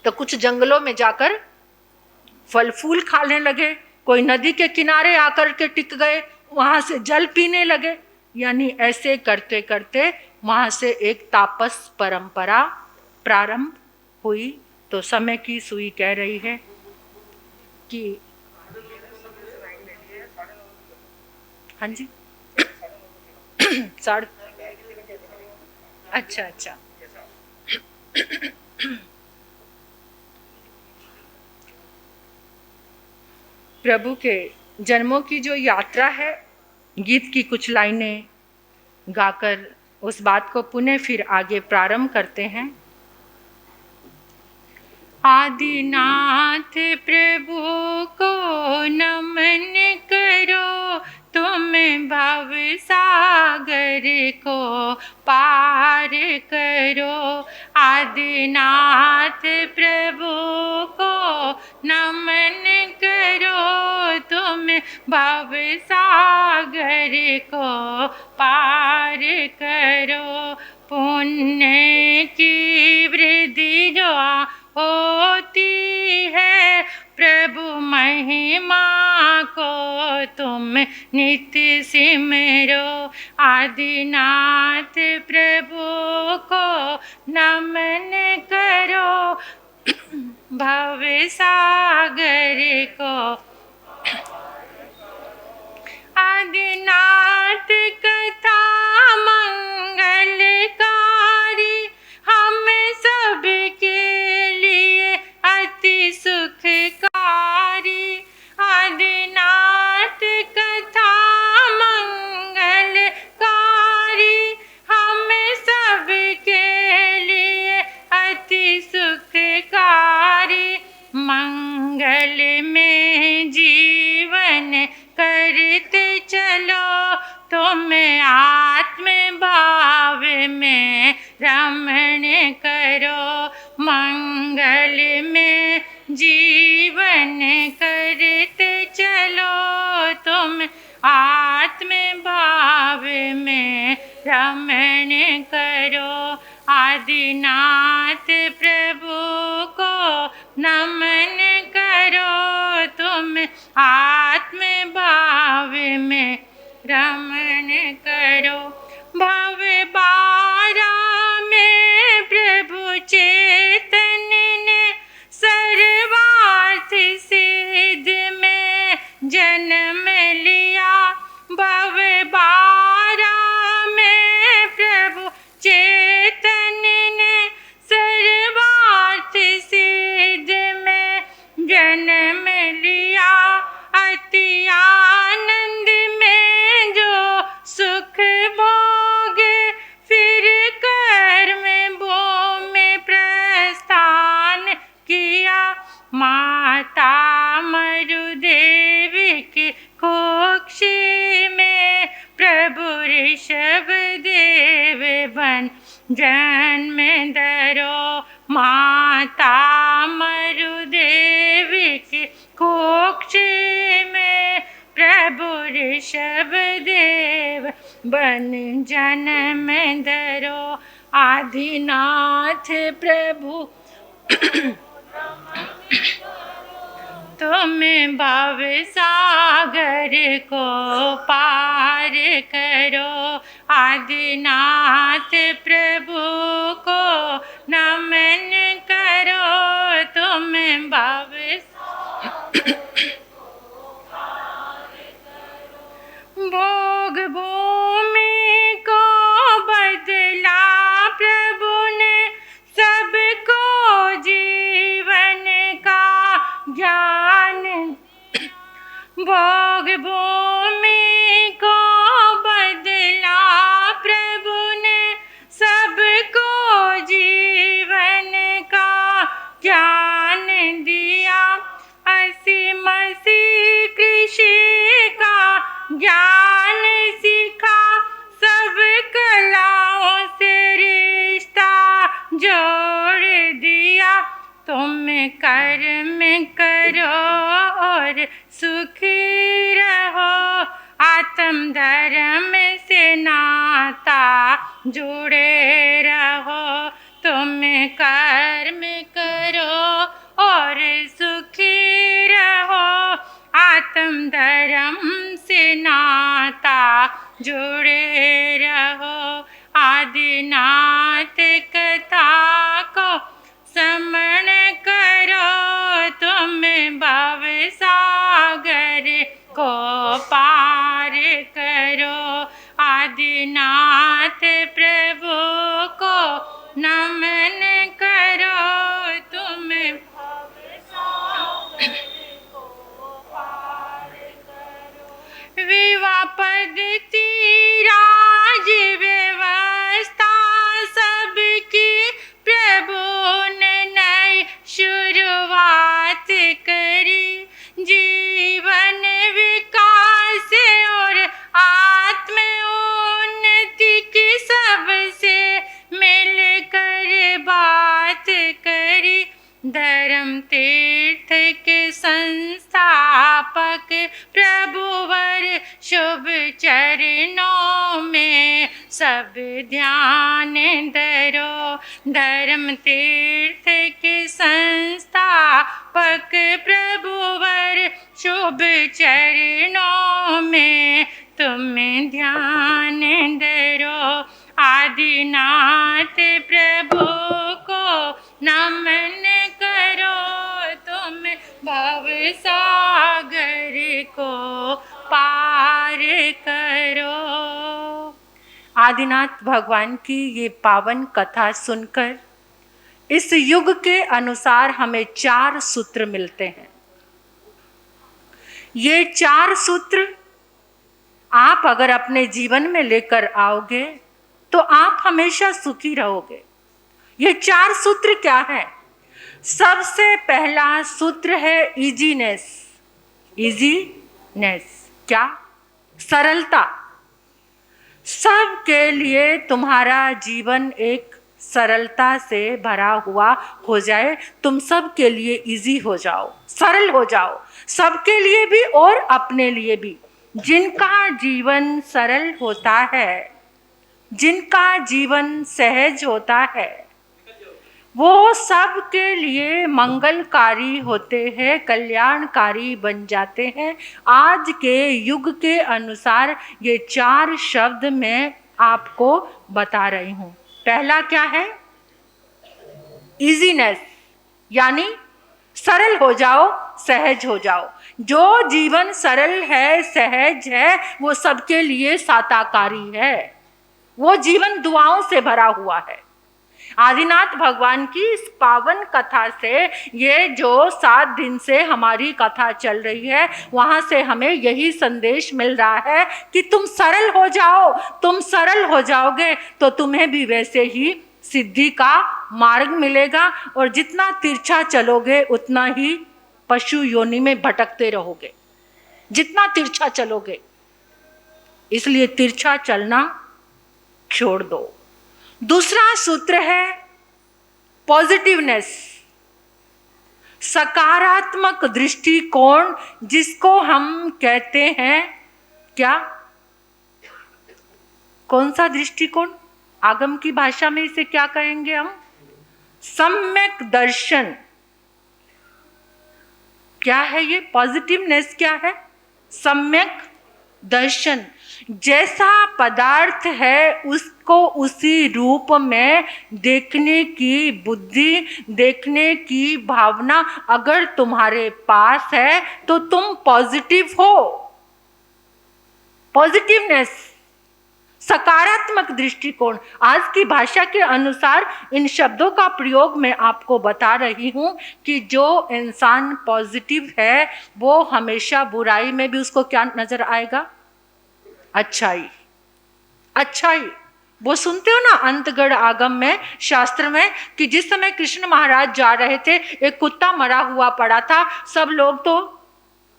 A: तो कुछ जंगलों में जाकर फल फूल खाने लगे, कोई नदी के किनारे आकर के टिक गए, वहां से जल पीने लगे। यानी ऐसे करते करते वहां से एक तापस परंपरा प्रारंभ हुई। तो समय की सुई कह रही है कि हाँ जी साढ़े अच्छा प्रभु के जन्मों की जो यात्रा है, गीत की कुछ लाइनें गाकर उस बात को पुनः फिर आगे प्रारंभ करते हैं। आदिनाथ प्रभु को नमन करो, तुम भव सागर को पार करो। आदिनाथ प्रभु को नमन करो, तुम भव सागर को पार करो। पुण्य की वृद्धि जो होती है, प्रभु महिमा को तुम नित्य सिमरो। आदिनाथ प्रभु को नमन करो, भव सागर को। आदिनाथ कथा मंगल आत्म भाव में रमण करो, मंगल में जीवन करते चलो तुम, आत्म भाव में रमण करो। आदिनाथ प्रभु को नमन करो तुम, आत्म भाव में रमण करो। भव बारा में प्रभु चेतन ने सर्वार्थ सिद्ध में जन्म लिया। भव बारा में प्रभु चेतन ने सर्वार्थ सिद्ध में जन्म लिया। अति आनंद में जो सुख भोगे, फिर कर्म भूमि में प्रस्थान किया। माता मरुदेव की कुक्षी में प्रभु ऋषभ देव बन जन्म धरो। माता मरुदेव की कुक्षी में प्रभु ऋषभ देव बन जन्म धरो। आदिनाथ प्रभु तुम भव सागर को पार करो। आदिनाथ प्रभु को नमन करो तुम, भव भोग भूमि को बदला प्रभु ने, सबको जीवन का ज्ञान। भोग भूमि को बदला प्रभु ने, सबको जीवन का ज्ञान दिया। असीम कृषि का ज्ञान सीखा, सब कलाओं से रिश्ता जोड़ दिया। तुम कर्म करो और सुखी रहो, आत्म धर्म से नाता जुड़े रहो। तुम कर्म करो और सुखी रहो, आत्म धर्म से नाता जुड़े रहो। आदिनाथ कथा को समण करो तुम, भव सागर को पार करो। आदिनाथ प्रभु को नमन करो तुम, भव सागर को पार करो। विवाह पद्धति राज व्यवस्था सबकी प्रभु ने नई शुरुआत करी। जीवन विकास और आत्म उन्नति की सबसे मिलकर बात करी। धर्म तीर्थ के संस्थापक प्रभुवर शुभ चरणों में सब ध्यान धरो। धर्म तीर्थ के संस्थापक प्रभुवर शुभ चरणों में तुम ध्यान धरो। आदिनाथ प्रभु को नमन करो तुम, भव सागर को पार करो। आदिनाथ भगवान की ये पावन कथा सुनकर इस युग के अनुसार हमें 4 सूत्र मिलते हैं। ये 4 सूत्र आप अगर अपने जीवन में लेकर आओगे तो आप हमेशा सुखी रहोगे। ये 4 सूत्र क्या है? सबसे पहला सूत्र है इजीनेस। इजीनेस क्या? सरलता। के लिए तुम्हारा जीवन एक सरलता से भरा हुआ हो जाए, तुम सब के लिए इजी हो जाओ, सरल हो जाओ, सबके लिए भी और अपने लिए भी। जिनका जीवन सरल होता है, जिनका जीवन सहज होता है, वो सब के लिए मंगलकारी होते हैं, कल्याणकारी बन जाते हैं। आज के युग के अनुसार ये 4 शब्द मैं आपको बता रही हूँ। पहला क्या है? इजीनेस, यानी सरल हो जाओ, सहज हो जाओ। जो जीवन सरल है, सहज है, वो सबके लिए साताकारी है। वो जीवन दुआओं से भरा हुआ है। आदिनाथ भगवान की इस पावन कथा से, ये जो 7 दिन से हमारी कथा चल रही है, वहाँ से हमें यही संदेश मिल रहा है कि तुम सरल हो जाओ। तुम सरल हो जाओगे तो तुम्हें भी वैसे ही सिद्धि का मार्ग मिलेगा, और जितना तिरछा चलोगे उतना ही पशु योनि में भटकते रहोगे, जितना तिरछा चलोगे। इसलिए तिरछा चलना छोड़ दो। दूसरा सूत्र है पॉजिटिवनेस, सकारात्मक दृष्टिकोण, जिसको हम कहते हैं क्या? कौन सा दृष्टिकोण? आगम की भाषा में इसे क्या कहेंगे हम? सम्यक दर्शन। क्या है ये पॉजिटिवनेस? क्या है? सम्यक दर्शन। जैसा पदार्थ है उसको उसी रूप में देखने की बुद्धि, देखने की भावना अगर तुम्हारे पास है तो तुम पॉजिटिव हो। पॉजिटिवनेस, सकारात्मक दृष्टिकोण। आज की भाषा के अनुसार इन शब्दों का प्रयोग मैं आपको बता रही हूँ कि जो इंसान पॉजिटिव है वो हमेशा बुराई में भी उसको क्या नजर आएगा? अच्छाई। अच्छाई। वो सुनते हो ना अंतगढ़ आगम में, शास्त्र में, कि जिस समय कृष्ण महाराज जा रहे थे, एक कुत्ता मरा हुआ पड़ा था। सब लोग तो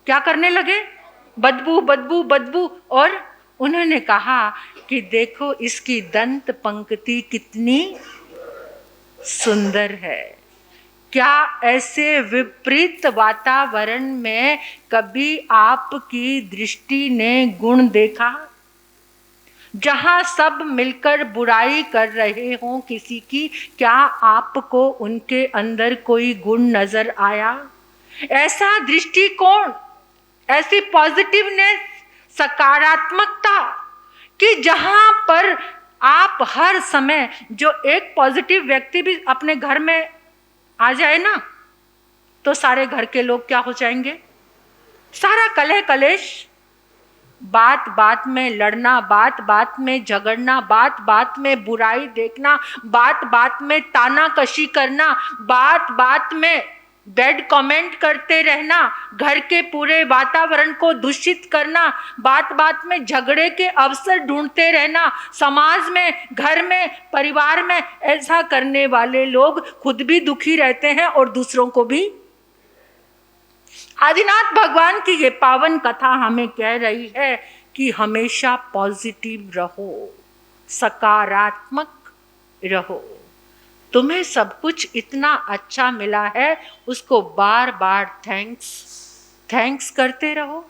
A: क्या करने लगे? बदबू बदबू बदबू। और उन्होंने कहा कि देखो इसकी दंत पंक्ति कितनी सुंदर है। क्या ऐसे विपरीत वातावरण में कभी आपकी दृष्टि ने गुण देखा? जहां सब मिलकर बुराई कर रहे हों किसी की, क्या आपको उनके अंदर कोई गुण नजर आया? ऐसा दृष्टिकोण, ऐसी पॉजिटिवनेस, सकारात्मकता, कि जहां पर आप हर समय, जो एक पॉजिटिव व्यक्ति भी अपने घर में आ जाए ना, तो सारे घर के लोग क्या हो जाएंगे? सारा कलह कलेश, बात बात में लड़ना, बात बात में झगड़ना, बात बात में बुराई देखना, बात बात में तानाकशी करना, बात बात में बैड कमेंट करते रहना, घर के पूरे वातावरण को दूषित करना, बात बात में झगड़े के अवसर ढूंढते रहना, समाज में, घर में, परिवार में ऐसा करने वाले लोग खुद भी दुखी रहते हैं और दूसरों को भी। आदिनाथ भगवान की ये पावन कथा हमें कह रही है कि हमेशा पॉजिटिव रहो, सकारात्मक रहो। तुम्हें सब कुछ इतना अच्छा मिला है, उसको बार बार थैंक्स करते रहो।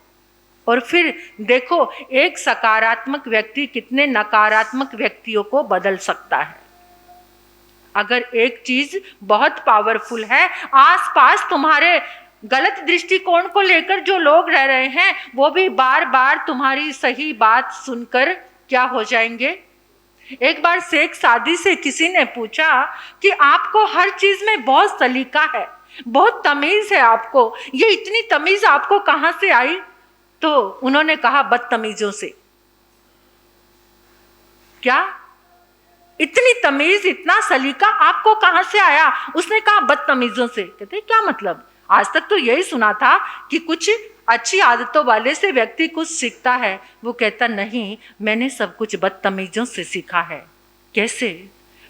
A: और फिर देखो एक सकारात्मक व्यक्ति कितने नकारात्मक व्यक्तियों को बदल सकता है। अगर एक चीज बहुत पावरफुल है, आसपास तुम्हारे गलत दृष्टिकोण को लेकर जो लोग रह रहे हैं, वो भी बार बार तुम्हारी सही बात सुनकर क्या हो जाएंगे? एक बार शेख सादी से किसी ने पूछा कि आपको हर चीज में बहुत सलीका है, बहुत तमीज है आपको, ये इतनी तमीज आपको कहाँ से आई? तो उन्होंने कहा बदतमीजों से। क्या? इतनी तमीज, इतना सलीका आपको कहाँ से आया? उसने कहा बदतमीजों से। कहते क्या मतलब? आज तक तो यही सुना था कि कुछ अच्छी आदतों वाले से व्यक्ति कुछ सीखता है। वो कहता नहीं, मैंने सब कुछ बदतमीजों से सीखा है। कैसे?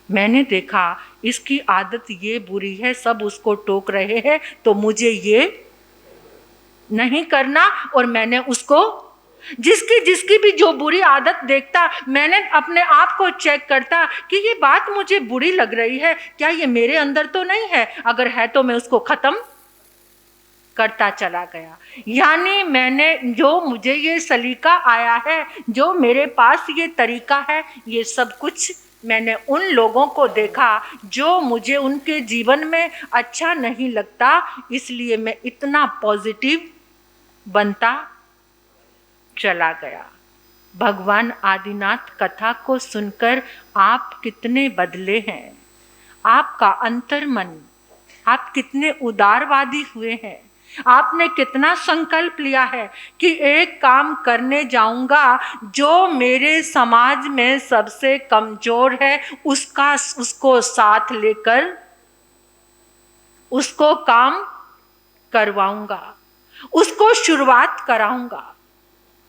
A: मैंने देखा इसकी आदत ये बुरी है, सब उसको टोक रहे हैं, तो मुझे ये नहीं करना, और मैंने उसको जिसकी जिसकी भी जो बुरी आदत देखता, मैंने अपने आप को चेक करता कि ये बात मुझे बुरी लग रही है, क्या ये मेरे अंदर तो नहीं है? अगर है तो मैं उसको खत्म करता चला गया। यानी मैंने जो मुझे ये सलीका आया है, जो मेरे पास ये तरीका है, ये सब कुछ मैंने उन लोगों को देखा जो मुझे उनके जीवन में अच्छा नहीं लगता, इसलिए मैं इतना पॉजिटिव बनता चला गया। भगवान आदिनाथ कथा को सुनकर आप कितने बदले हैं, आपका अंतर्मन, आप कितने उदारवादी हुए हैं, आपने कितना संकल्प लिया है कि एक काम करने जाऊंगा जो मेरे समाज में सबसे कमजोर है, उसको साथ लेकर उसको काम करवाऊंगा, उसको शुरुआत कराऊंगा।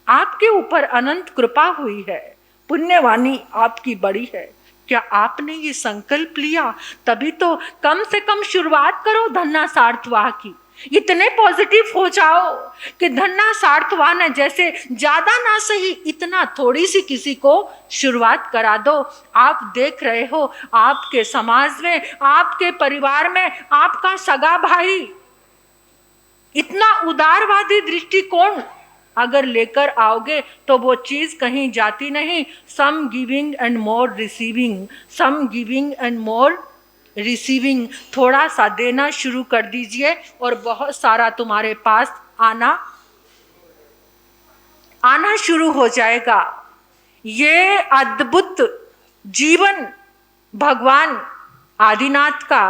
A: आपके ऊपर अनंत कृपा हुई है, पुण्यवानी आपकी बड़ी है। क्या आपने ये संकल्प लिया? तभी तो कम से कम शुरुआत करो धन्ना सार्थवाह की। इतने पॉजिटिव हो जाओ कि धन्ना सार्थवाह ने जैसे ज्यादा ना सही इतना थोड़ी सी किसी को शुरुआत करा दो। आप देख रहे हो आपके समाज में, आपके परिवार में आपका सगा भाई इतना उदारवादी दृष्टिकोण अगर लेकर आओगे तो वो चीज कहीं जाती नहीं। Some giving and more receiving, some giving and more receiving. थोड़ा सा देना शुरू कर दीजिए और बहुत सारा तुम्हारे पास आना शुरू हो जाएगा। ये अद्भुत जीवन भगवान आदिनाथ का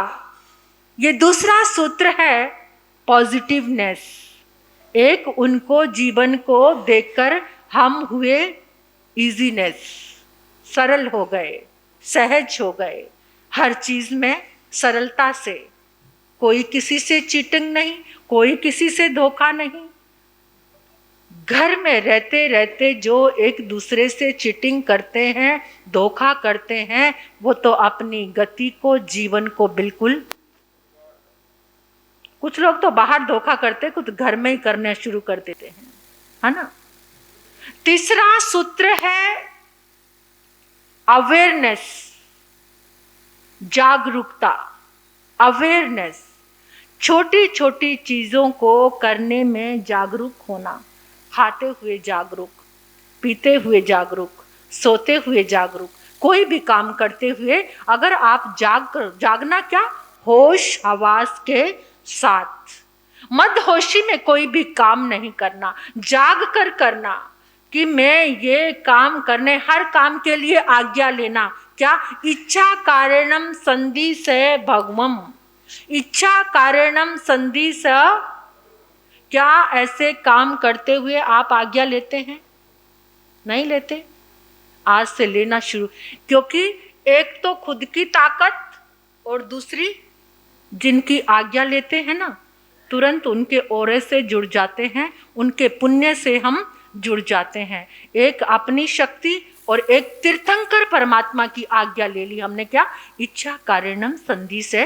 A: ये दूसरा सूत्र है पॉजिटिवनेस। एक उनको जीवन को देखकर हम हुए इजीनेस, सरल हो गए, सहज हो गए, हर चीज में सरलता से। कोई किसी से चीटिंग नहीं, कोई किसी से धोखा नहीं। घर में रहते रहते जो एक दूसरे से चीटिंग करते हैं, धोखा करते हैं, वो तो अपनी गति को, जीवन को बिल्कुल, कुछ लोग तो बाहर धोखा करते, कुछ घर में ही करने शुरू कर देते हैं, है ना। तीसरा सूत्र है अवेयरनेस, जागरूकता, अवेयरनेस। छोटी छोटी चीजों को करने में जागरूक होना, खाते हुए जागरूक, पीते हुए जागरूक, सोते हुए जागरूक, कोई भी काम करते हुए अगर आप जागना क्या, होश हवास के साथ। मदहोशी में कोई भी काम नहीं करना, जाग कर करना कि मैं ये काम करने, हर काम के लिए आज्ञा लेना। क्या? इच्छा कारणम संधि से भगवम, इच्छा कारणम संधि से। क्या ऐसे काम करते हुए आप आज्ञा लेते हैं? नहीं लेते। आज से लेना शुरू, क्योंकि एक तो खुद की ताकत और दूसरी जिनकी आज्ञा लेते हैं ना, तुरंत उनके ओरे से जुड़ जाते हैं, उनके पुण्य से हम जुड़ जाते हैं। एक अपनी शक्ति और एक तीर्थंकर परमात्मा की आज्ञा ले ली हमने। क्या? इच्छा कारणम संधि से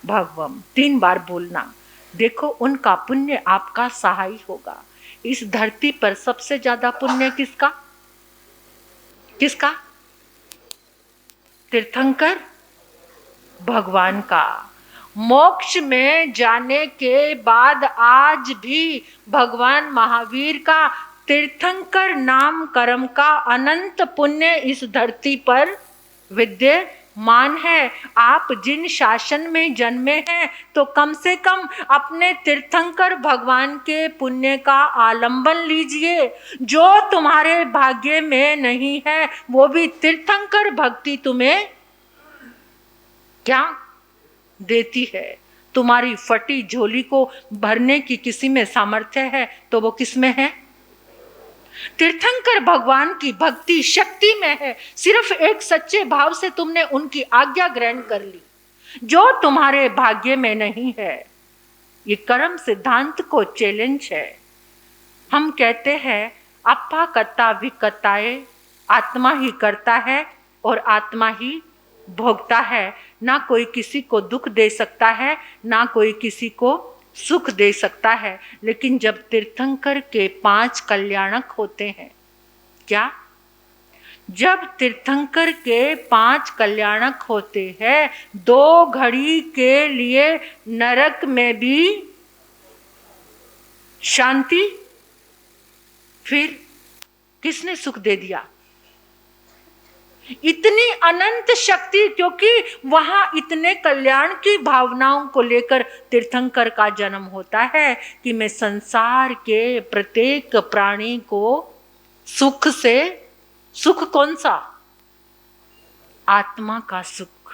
A: भगवम। 3 बार बोलना। देखो उनका पुण्य आपका सहाय होगा। इस धरती पर सबसे ज्यादा पुण्य किसका? किसका? तीर्थंकर भगवान का। मोक्ष में जाने के बाद आज भी भगवान महावीर का तीर्थंकर नाम कर्म का अनंत पुण्य इस धरती पर विद्यमान है। आप जिन शासन में जन्मे हैं तो कम से कम अपने तीर्थंकर भगवान के पुण्य का आलंबन लीजिए। जो तुम्हारे भाग्य में नहीं है वो भी तीर्थंकर भक्ति तुम्हें क्या देती है। तुम्हारी फटी झोली को भरने की किसी में सामर्थ्य है तो वो किसमें है? तीर्थंकर भगवान की भक्ति शक्ति में है। सिर्फ एक सच्चे भाव से तुमने उनकी आज्ञा ग्रहण कर ली, जो तुम्हारे भाग्य में नहीं है। ये कर्म सिद्धांत को चैलेंज है। हम कहते हैं अप्पा कत्ता विकताए, आत्मा ही करता है और आत्मा ही भोगता है। ना कोई किसी को दुख दे सकता है, ना कोई किसी को सुख दे सकता है, लेकिन जब तीर्थंकर के 5 कल्याणक होते हैं, क्या? जब तीर्थंकर के 5 कल्याणक होते हैं, 2 घड़ी के लिए नरक में भी शांति, फिर किसने सुख दे दिया? इतनी अनंत शक्ति, क्योंकि वहां इतने कल्याण की भावनाओं को लेकर तीर्थंकर का जन्म होता है कि मैं संसार के प्रत्येक प्राणी को सुख से, सुख कौन सा? आत्मा का सुख,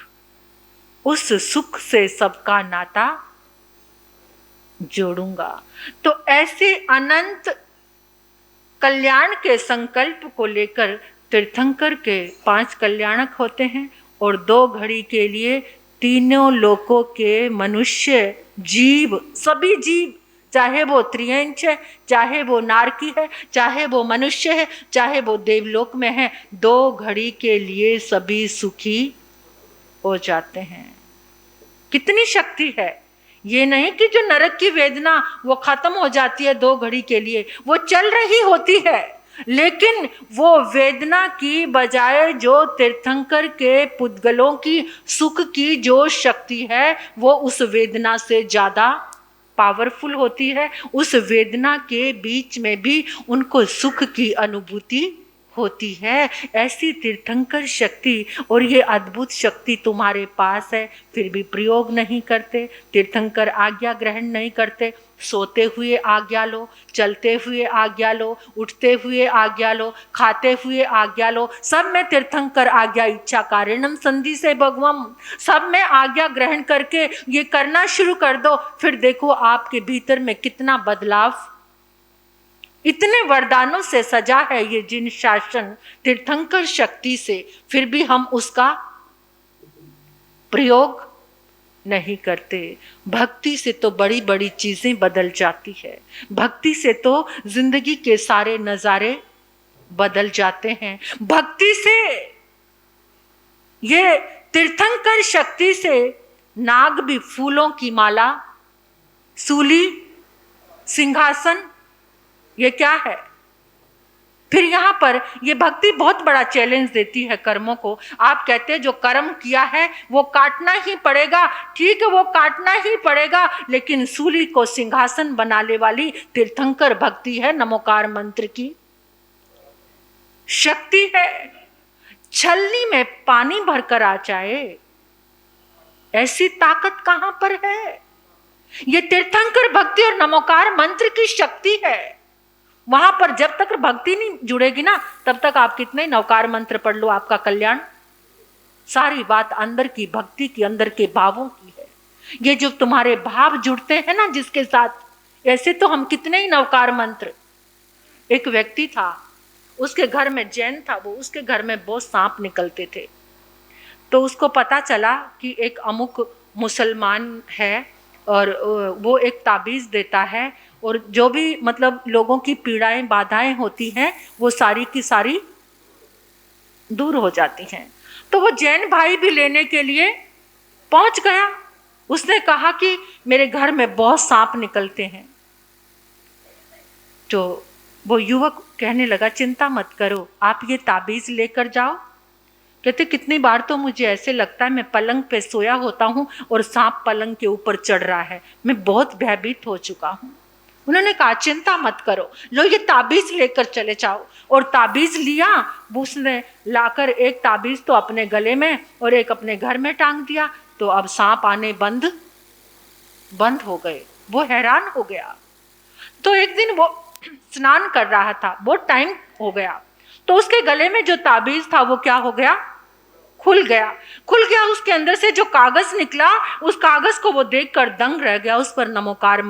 A: उस सुख से सबका नाता जोड़ूंगा। तो ऐसे अनंत कल्याण के संकल्प को लेकर तीर्थंकर के 5 कल्याणक होते हैं और 2 घड़ी के लिए तीनों लोकों के मनुष्य, जीव, सभी जीव, चाहे वो त्रियंच है, चाहे वो नारकी है, चाहे वो मनुष्य है, चाहे वो देवलोक में है, 2 घड़ी के लिए सभी सुखी हो जाते हैं। कितनी शक्ति है! ये नहीं कि जो नरक की वेदना वो खत्म हो जाती है 2 घड़ी के लिए, वो चल रही होती है, लेकिन वो वेदना की बजाय जो तीर्थंकर के पुद्गलों की सुख की जो शक्ति है, वो उस वेदना से ज्यादा पावरफुल होती है। उस वेदना के बीच में भी उनको सुख की अनुभूति होती है। ऐसी तीर्थंकर शक्ति, और ये अद्भुत शक्ति तुम्हारे पास है, फिर भी प्रयोग नहीं करते। तीर्थंकर आज्ञा ग्रहण नहीं करते। सोते हुए आज्ञा लो, चलते हुए आज्ञा लो, उठते हुए आज्ञा लो, खाते हुए आज्ञा लो, सब में तीर्थंकर आज्ञा इच्छा कारणम संधि से भगवम, सब में आज्ञा ग्रहण करके ये करना शुरू कर दो। फिर देखो आपके भीतर में कितना बदलाव। इतने वरदानों से सजा है ये जिन शासन तीर्थंकर शक्ति से, फिर भी हम उसका प्रयोग नहीं करते। भक्ति से तो बड़ी बड़ी चीजें बदल जाती है। भक्ति से तो जिंदगी के सारे नजारे बदल जाते हैं। भक्ति से, ये तीर्थंकर शक्ति से नाग भी फूलों की माला, सूली, सिंहासन, ये क्या है? फिर यहाँ पर ये भक्ति बहुत बड़ा चैलेंज देती है कर्मों को। आप कहते हैं जो कर्म किया है वो काटना ही पड़ेगा, ठीक है वो काटना ही पड़ेगा, लेकिन सूली को सिंहासन बनाने वाली तीर्थंकर भक्ति है, नमोकार मंत्र की शक्ति है। छलनी में पानी भरकर आ जाए, ऐसी ताकत कहां पर है? ये तीर्थंकर भक्ति और नमोकार मंत्र की शक्ति है। वहां पर जब तक भक्ति नहीं जुड़ेगी ना, तब तक आप कितने नवकार मंत्र पढ़ लो, आपका कल्याण। सारी बात अंदर की भक्ति की, अंदर के भावों की है। ये जो तुम्हारे भाव जुड़ते हैं ना जिसके साथ, ऐसे तो हम कितने ही नवकार मंत्र। एक व्यक्ति था, उसके घर में जैन था वो, उसके घर में बहुत सांप निकलते थे। तो उसको पता चला कि एक अमुक मुसलमान है और वो एक ताबीज़ देता है, और जो भी मतलब लोगों की पीड़ाएं बाधाएं होती हैं वो सारी की सारी दूर हो जाती हैं। तो वो जैन भाई भी लेने के लिए पहुंच गया। उसने कहा कि मेरे घर में बहुत सांप निकलते हैं। तो वो युवक कहने लगा चिंता मत करो, आप ये ताबीज़ लेकर जाओ। कहते कितनी बार तो मुझे ऐसे लगता है मैं पलंग पे सोया होता हूँ और सांप पलंग के ऊपर चढ़ रहा है, मैं बहुत भयभीत हो चुका हूँ। उन्होंने कहा चिंता मत करो, लो ये ताबीज़ लेकर चले जाओ। और ताबीज़ लिया, उसने लाकर एक ताबीज़ तो अपने गले में और एक अपने घर में टांग दिया। तो अब सांप आने बंद हो गए। वो हैरान हो गया। तो एक दिन वो स्नान कर रहा था, बहुत टाइम हो गया, तो उसके गले में जो ताबीज़ था वो क्या हो गया? खुल गया। उसके अंदर से जो कागज निकला, उस कागज को वो देखकर दंग रह गया। उस पर नमोकार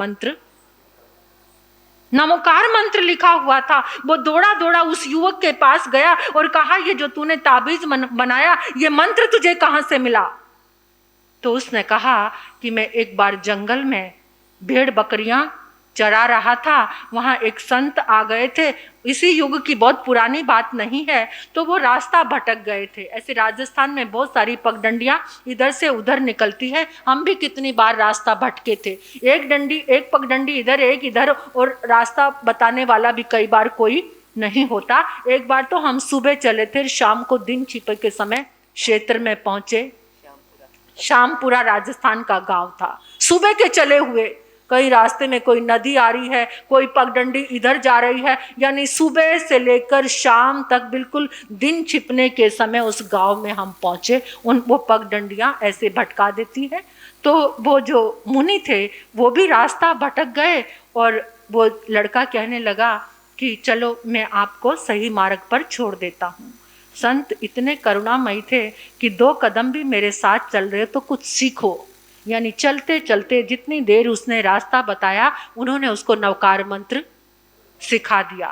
A: मंत्र लिखा हुआ था। वो दौड़ा उस युवक के पास गया और कहा ये जो तूने ताबीज बनाया, ये मंत्र तुझे कहां से मिला? तो उसने कहा कि मैं एक बार जंगल में भेड़ बकरियां चरा रहा था, वहाँ एक संत आ गए थे। इसी युग की बहुत पुरानी बात नहीं है, तो वो रास्ता भटक गए थे। ऐसे राजस्थान में बहुत सारी पगडंडियाँ इधर से उधर निकलती है, हम भी कितनी बार रास्ता भटके थे। एक पगडंडी इधर, एक इधर, और रास्ता बताने वाला भी कई बार कोई नहीं होता। एक बार तो हम सुबह चले थे, शाम को दिन छिपे के समय क्षेत्र में पहुंचे। श्यामपुरा राजस्थान का गांव था। सुबह के चले हुए, कहीं रास्ते में कोई नदी आ रही है, कोई पगडंडी इधर जा रही है, यानी सुबह से लेकर शाम तक बिल्कुल दिन छिपने के समय उस गांव में हम पहुंचे। वो पगडंडियां ऐसे भटका देती है। तो वो जो मुनि थे वो भी रास्ता भटक गए, और वो लड़का कहने लगा कि चलो मैं आपको सही मार्ग पर छोड़ देता हूँ। संत इतने करुणामयी थे कि 2 कदम भी मेरे साथ चल रहे तो कुछ सीखो। यानी चलते चलते जितनी देर उसने रास्ता बताया, उन्होंने उसको नवकार मंत्र सिखा दिया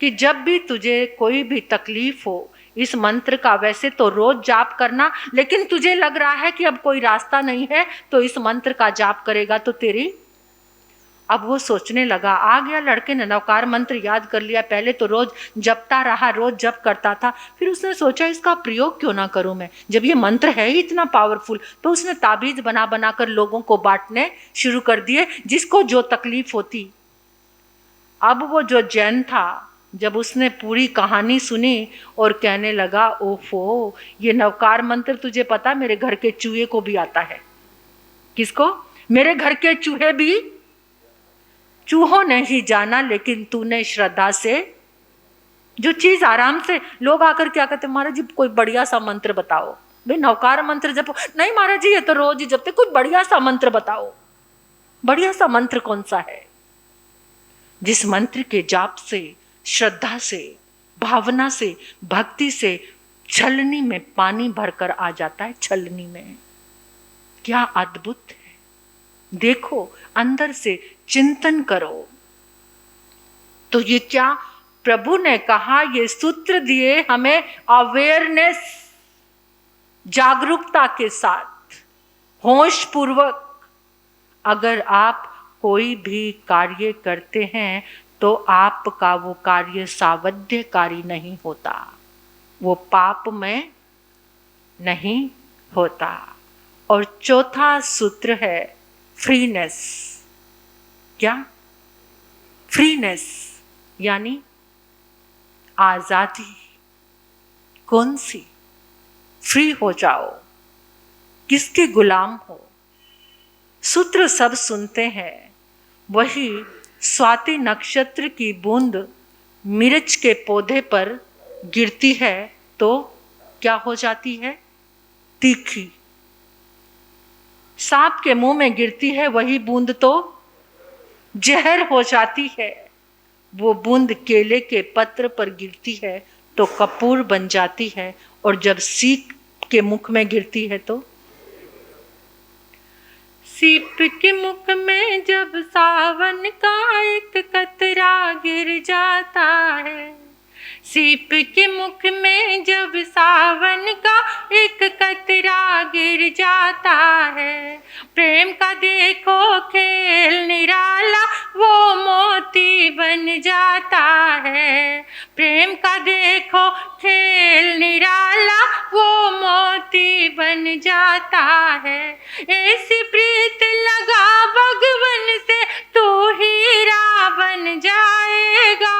A: कि जब भी तुझे कोई भी तकलीफ हो, इस मंत्र का वैसे तो रोज जाप करना, लेकिन तुझे लग रहा है कि अब कोई रास्ता नहीं है तो इस मंत्र का जाप करेगा तो तेरी। अब वो सोचने लगा, आ गया लड़के ने नवकार मंत्र याद कर लिया। पहले तो रोज जपता रहा, रोज जप करता था। फिर उसने सोचा इसका प्रयोग क्यों ना करूं मैं, जब ये मंत्र है ही इतना पावरफुल। तो उसने ताबीज बना बना कर लोगों को बांटने शुरू कर दिए, जिसको जो तकलीफ होती। अब वो जो जैन था, जब उसने पूरी कहानी सुनी और कहने लगा, ओफो, ये नवकार मंत्र तुझे पता मेरे घर के चूहे को भी आता है। किसको? मेरे घर के चूहे भी, चूहों ने ही जाना, लेकिन तूने श्रद्धा से जो चीज आराम से। लोग आकर क्या कहते, महाराज जी कोई बढ़िया सा मंत्र बताओ। भाई नवकार मंत्र जपो। नहीं महाराज जी ये तो रोज ही जपते, कोई बढ़िया सा मंत्र बताओ। बढ़िया सा मंत्र कौन सा है? जिस मंत्र के जाप से, श्रद्धा से, भावना से, भक्ति से छलनी में पानी भरकर आ जाता है। छलनी में क्या अद्भुत है, देखो अंदर से चिंतन करो। तो ये क्या प्रभु ने कहा, ये सूत्र दिए हमें अवेयरनेस, जागरूकता के साथ, होश पूर्वक। अगर आप कोई भी कार्य करते हैं तो आपका वो कार्य सावध्यकारी नहीं होता, वो पाप में नहीं होता। और चौथा सूत्र है फ्रीनेस। क्या? फ्रीनेस यानी आजादी। कौन सी? फ्री हो जाओ, किसके गुलाम हो? सूत्र सब सुनते हैं, वही स्वाति नक्षत्र की बूंद मिर्च के पौधे पर गिरती है तो क्या हो जाती है? तीखी। सांप के मुंह में गिरती है वही बूंद तो जहर हो जाती है। वो बूंद केले के पत्र पर गिरती है तो कपूर बन जाती है, और जब सीप के मुख में गिरती है तो सीप के मुख में जब सावन का एक कतरा गिर जाता है, सीप के मुख में जब सावन का एक कतरा गिर जाता है, प्रेम का देखो खेल निराला वो मोती बन जाता है। प्रेम का देखो खेल निराला वो मोती बन जाता है। ऐसी प्रीत लगा भगवन से तू हीरा बन जाएगा,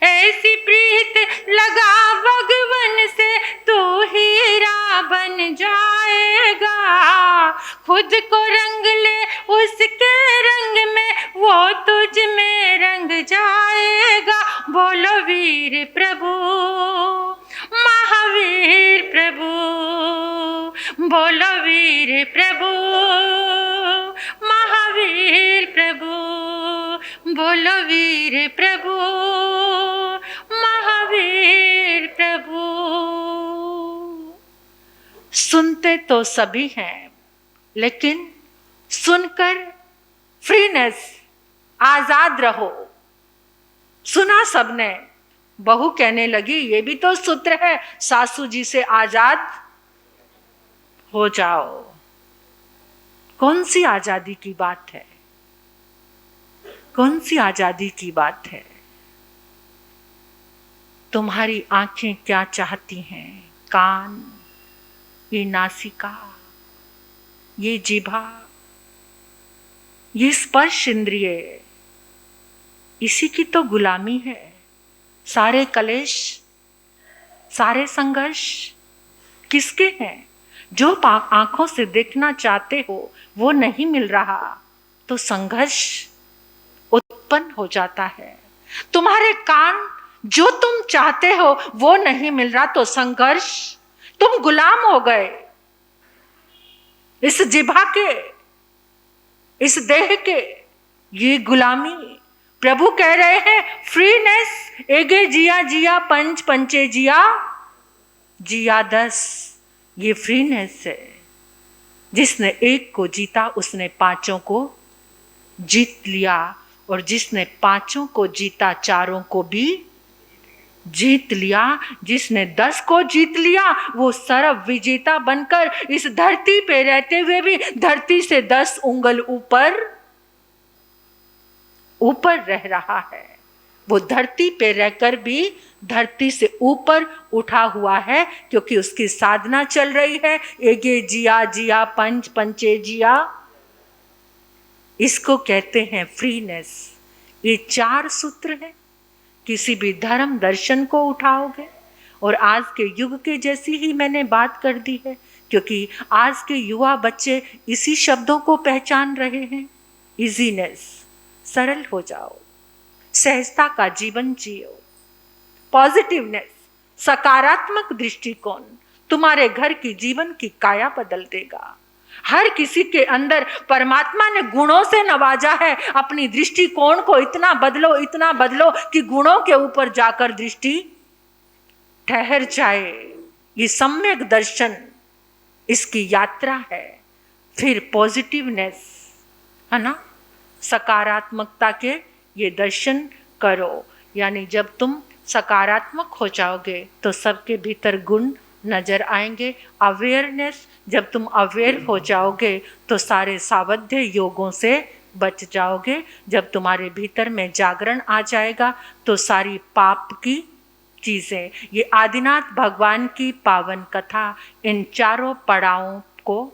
A: ऐसी प्रीत लगा भगवन से तू हीरा बन जाएगा। खुद को रंग ले उसके रंग में, वो तुझ में रंग जाएगा। बोलो वीर प्रभु महावीर प्रभु, बोलो वीर प्रभु महावीर प्रभु, बोलो वीर प्रभु महावीर प्रभु। सुनते तो सभी हैं, लेकिन सुनकर फ्रीनेस, आजाद रहो। सुना सबने, बहू कहने लगी ये भी तो सूत्र है, सासू जी से आजाद हो जाओ। कौन सी आजादी की बात है? कौन सी आजादी की बात है? तुम्हारी आंखें क्या चाहती हैं? कान, ये नासिका, ये जिह्वा, ये स्पर्श इंद्रिय, इसी की तो गुलामी है। सारे कलेश, सारे संघर्ष किसके हैं? जो आंखों से देखना चाहते हो वो नहीं मिल रहा तो संघर्ष उत्पन्न हो जाता है। तुम्हारे कान, जो तुम चाहते हो वो नहीं मिल रहा तो संघर्ष, तुम गुलाम हो गए इस जिह्वा के, इस देह के। ये गुलामी प्रभु कह रहे हैं, फ्रीनेस, एगे जिया जिया पंच पंचे जिया जिया 10। ये फ्रीनेस है। जिसने एक को जीता उसने पांचों को जीत लिया, और जिसने पांचों को जीता चारों को भी जीत लिया। जिसने 10 को जीत लिया वो सर्व विजेता बनकर इस धरती पे रहते हुए भी धरती से 10 उंगल ऊपर रह रहा है। वो धरती पे रहकर भी धरती से ऊपर उठा हुआ है, क्योंकि उसकी साधना चल रही है। एगे जिया जिया पंच पंचे जिया, इसको कहते हैं फ्रीनेस। ये 4 सूत्र है। किसी भी धर्म दर्शन को उठाओगे, और आज के युग के जैसी ही मैंने बात कर दी है, क्योंकि आज के युवा बच्चे इसी शब्दों को पहचान रहे हैं। इजीनेस, सरल हो जाओ, सहजता का जीवन जियो, पॉजिटिवनेस, सकारात्मक दृष्टिकोण तुम्हारे घर की जीवन की काया बदल देगा। हर किसी के अंदर परमात्मा ने गुणों से नवाजा है। अपनी दृष्टिकोण को इतना बदलो कि गुणों के ऊपर जाकर दृष्टि ठहर जाए। ये सम्यक दर्शन, इसकी यात्रा है। फिर पॉजिटिवनेस, है ना, सकारात्मकता के ये दर्शन करो। यानी जब तुम सकारात्मक हो जाओगे तो सबके भीतर गुण नजर आएंगे। अवेयरनेस, जब तुम अवेयर हो जाओगे तो सारे सावध्य योगों से बच जाओगे। जब तुम्हारे भीतर में जागरण आ जाएगा तो सारी पाप की चीज़ें, ये आदिनाथ भगवान की पावन कथा इन चारों पड़ावों को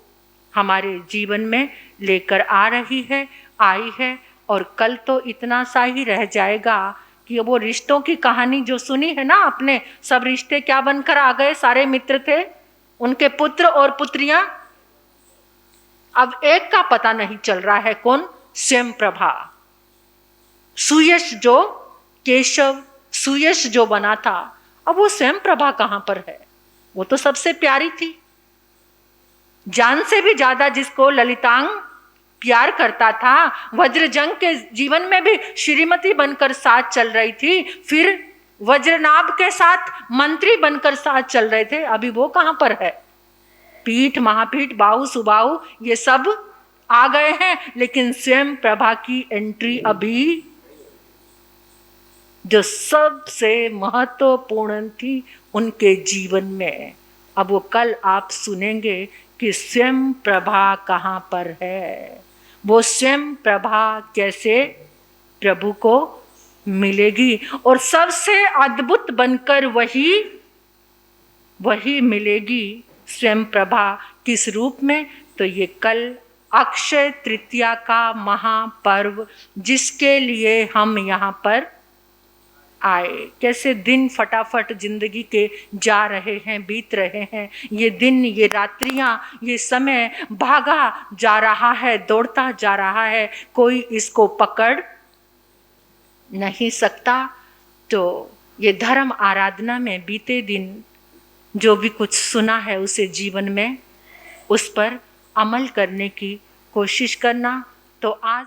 A: हमारे जीवन में लेकर आ रही है, आई है। और कल तो इतना सा ही रह जाएगा कि वो रिश्तों की कहानी जो सुनी है ना आपने, सब रिश्ते क्या बनकर आ गए। सारे मित्र थे, उनके पुत्र और पुत्रियां। अब एक का पता नहीं चल रहा है, कौन? स्वयं प्रभा। सुयश जो केशव, सुयश जो बना था, अब वो स्वयं प्रभा कहां पर है? वो तो सबसे प्यारी थी, जान से भी ज्यादा जिसको ललितांग प्यार करता था। वज्रजंग के जीवन में भी श्रीमती बनकर साथ चल रही थी, फिर वज्रनाभ के साथ मंत्री बनकर साथ चल रहे थे। अभी वो कहां पर है? पीठ, महापीठ, बाहु, सुबाहु ये सब आ गए हैं, लेकिन स्वयं प्रभा की एंट्री अभी, जो सबसे महत्वपूर्ण थी उनके जीवन में, अब वो कल आप सुनेंगे कि स्वयं प्रभा कहां पर है। वो स्वयं प्रभा कैसे प्रभु को मिलेगी, और सबसे अद्भुत बनकर वही मिलेगी स्वयं प्रभा। किस रूप में? तो ये कल अक्षय तृतीया का महापर्व, जिसके लिए हम यहाँ पर आए। कैसे दिन फटाफट जिंदगी के जा रहे हैं, बीत रहे हैं। ये दिन, ये रात्रियां, ये समय भागा जा रहा है, दौड़ता जा रहा है, कोई इसको पकड़ नहीं सकता। तो ये धर्म आराधना में बीते दिन जो भी कुछ सुना है उसे जीवन में, उस पर अमल करने की कोशिश करना। तो आज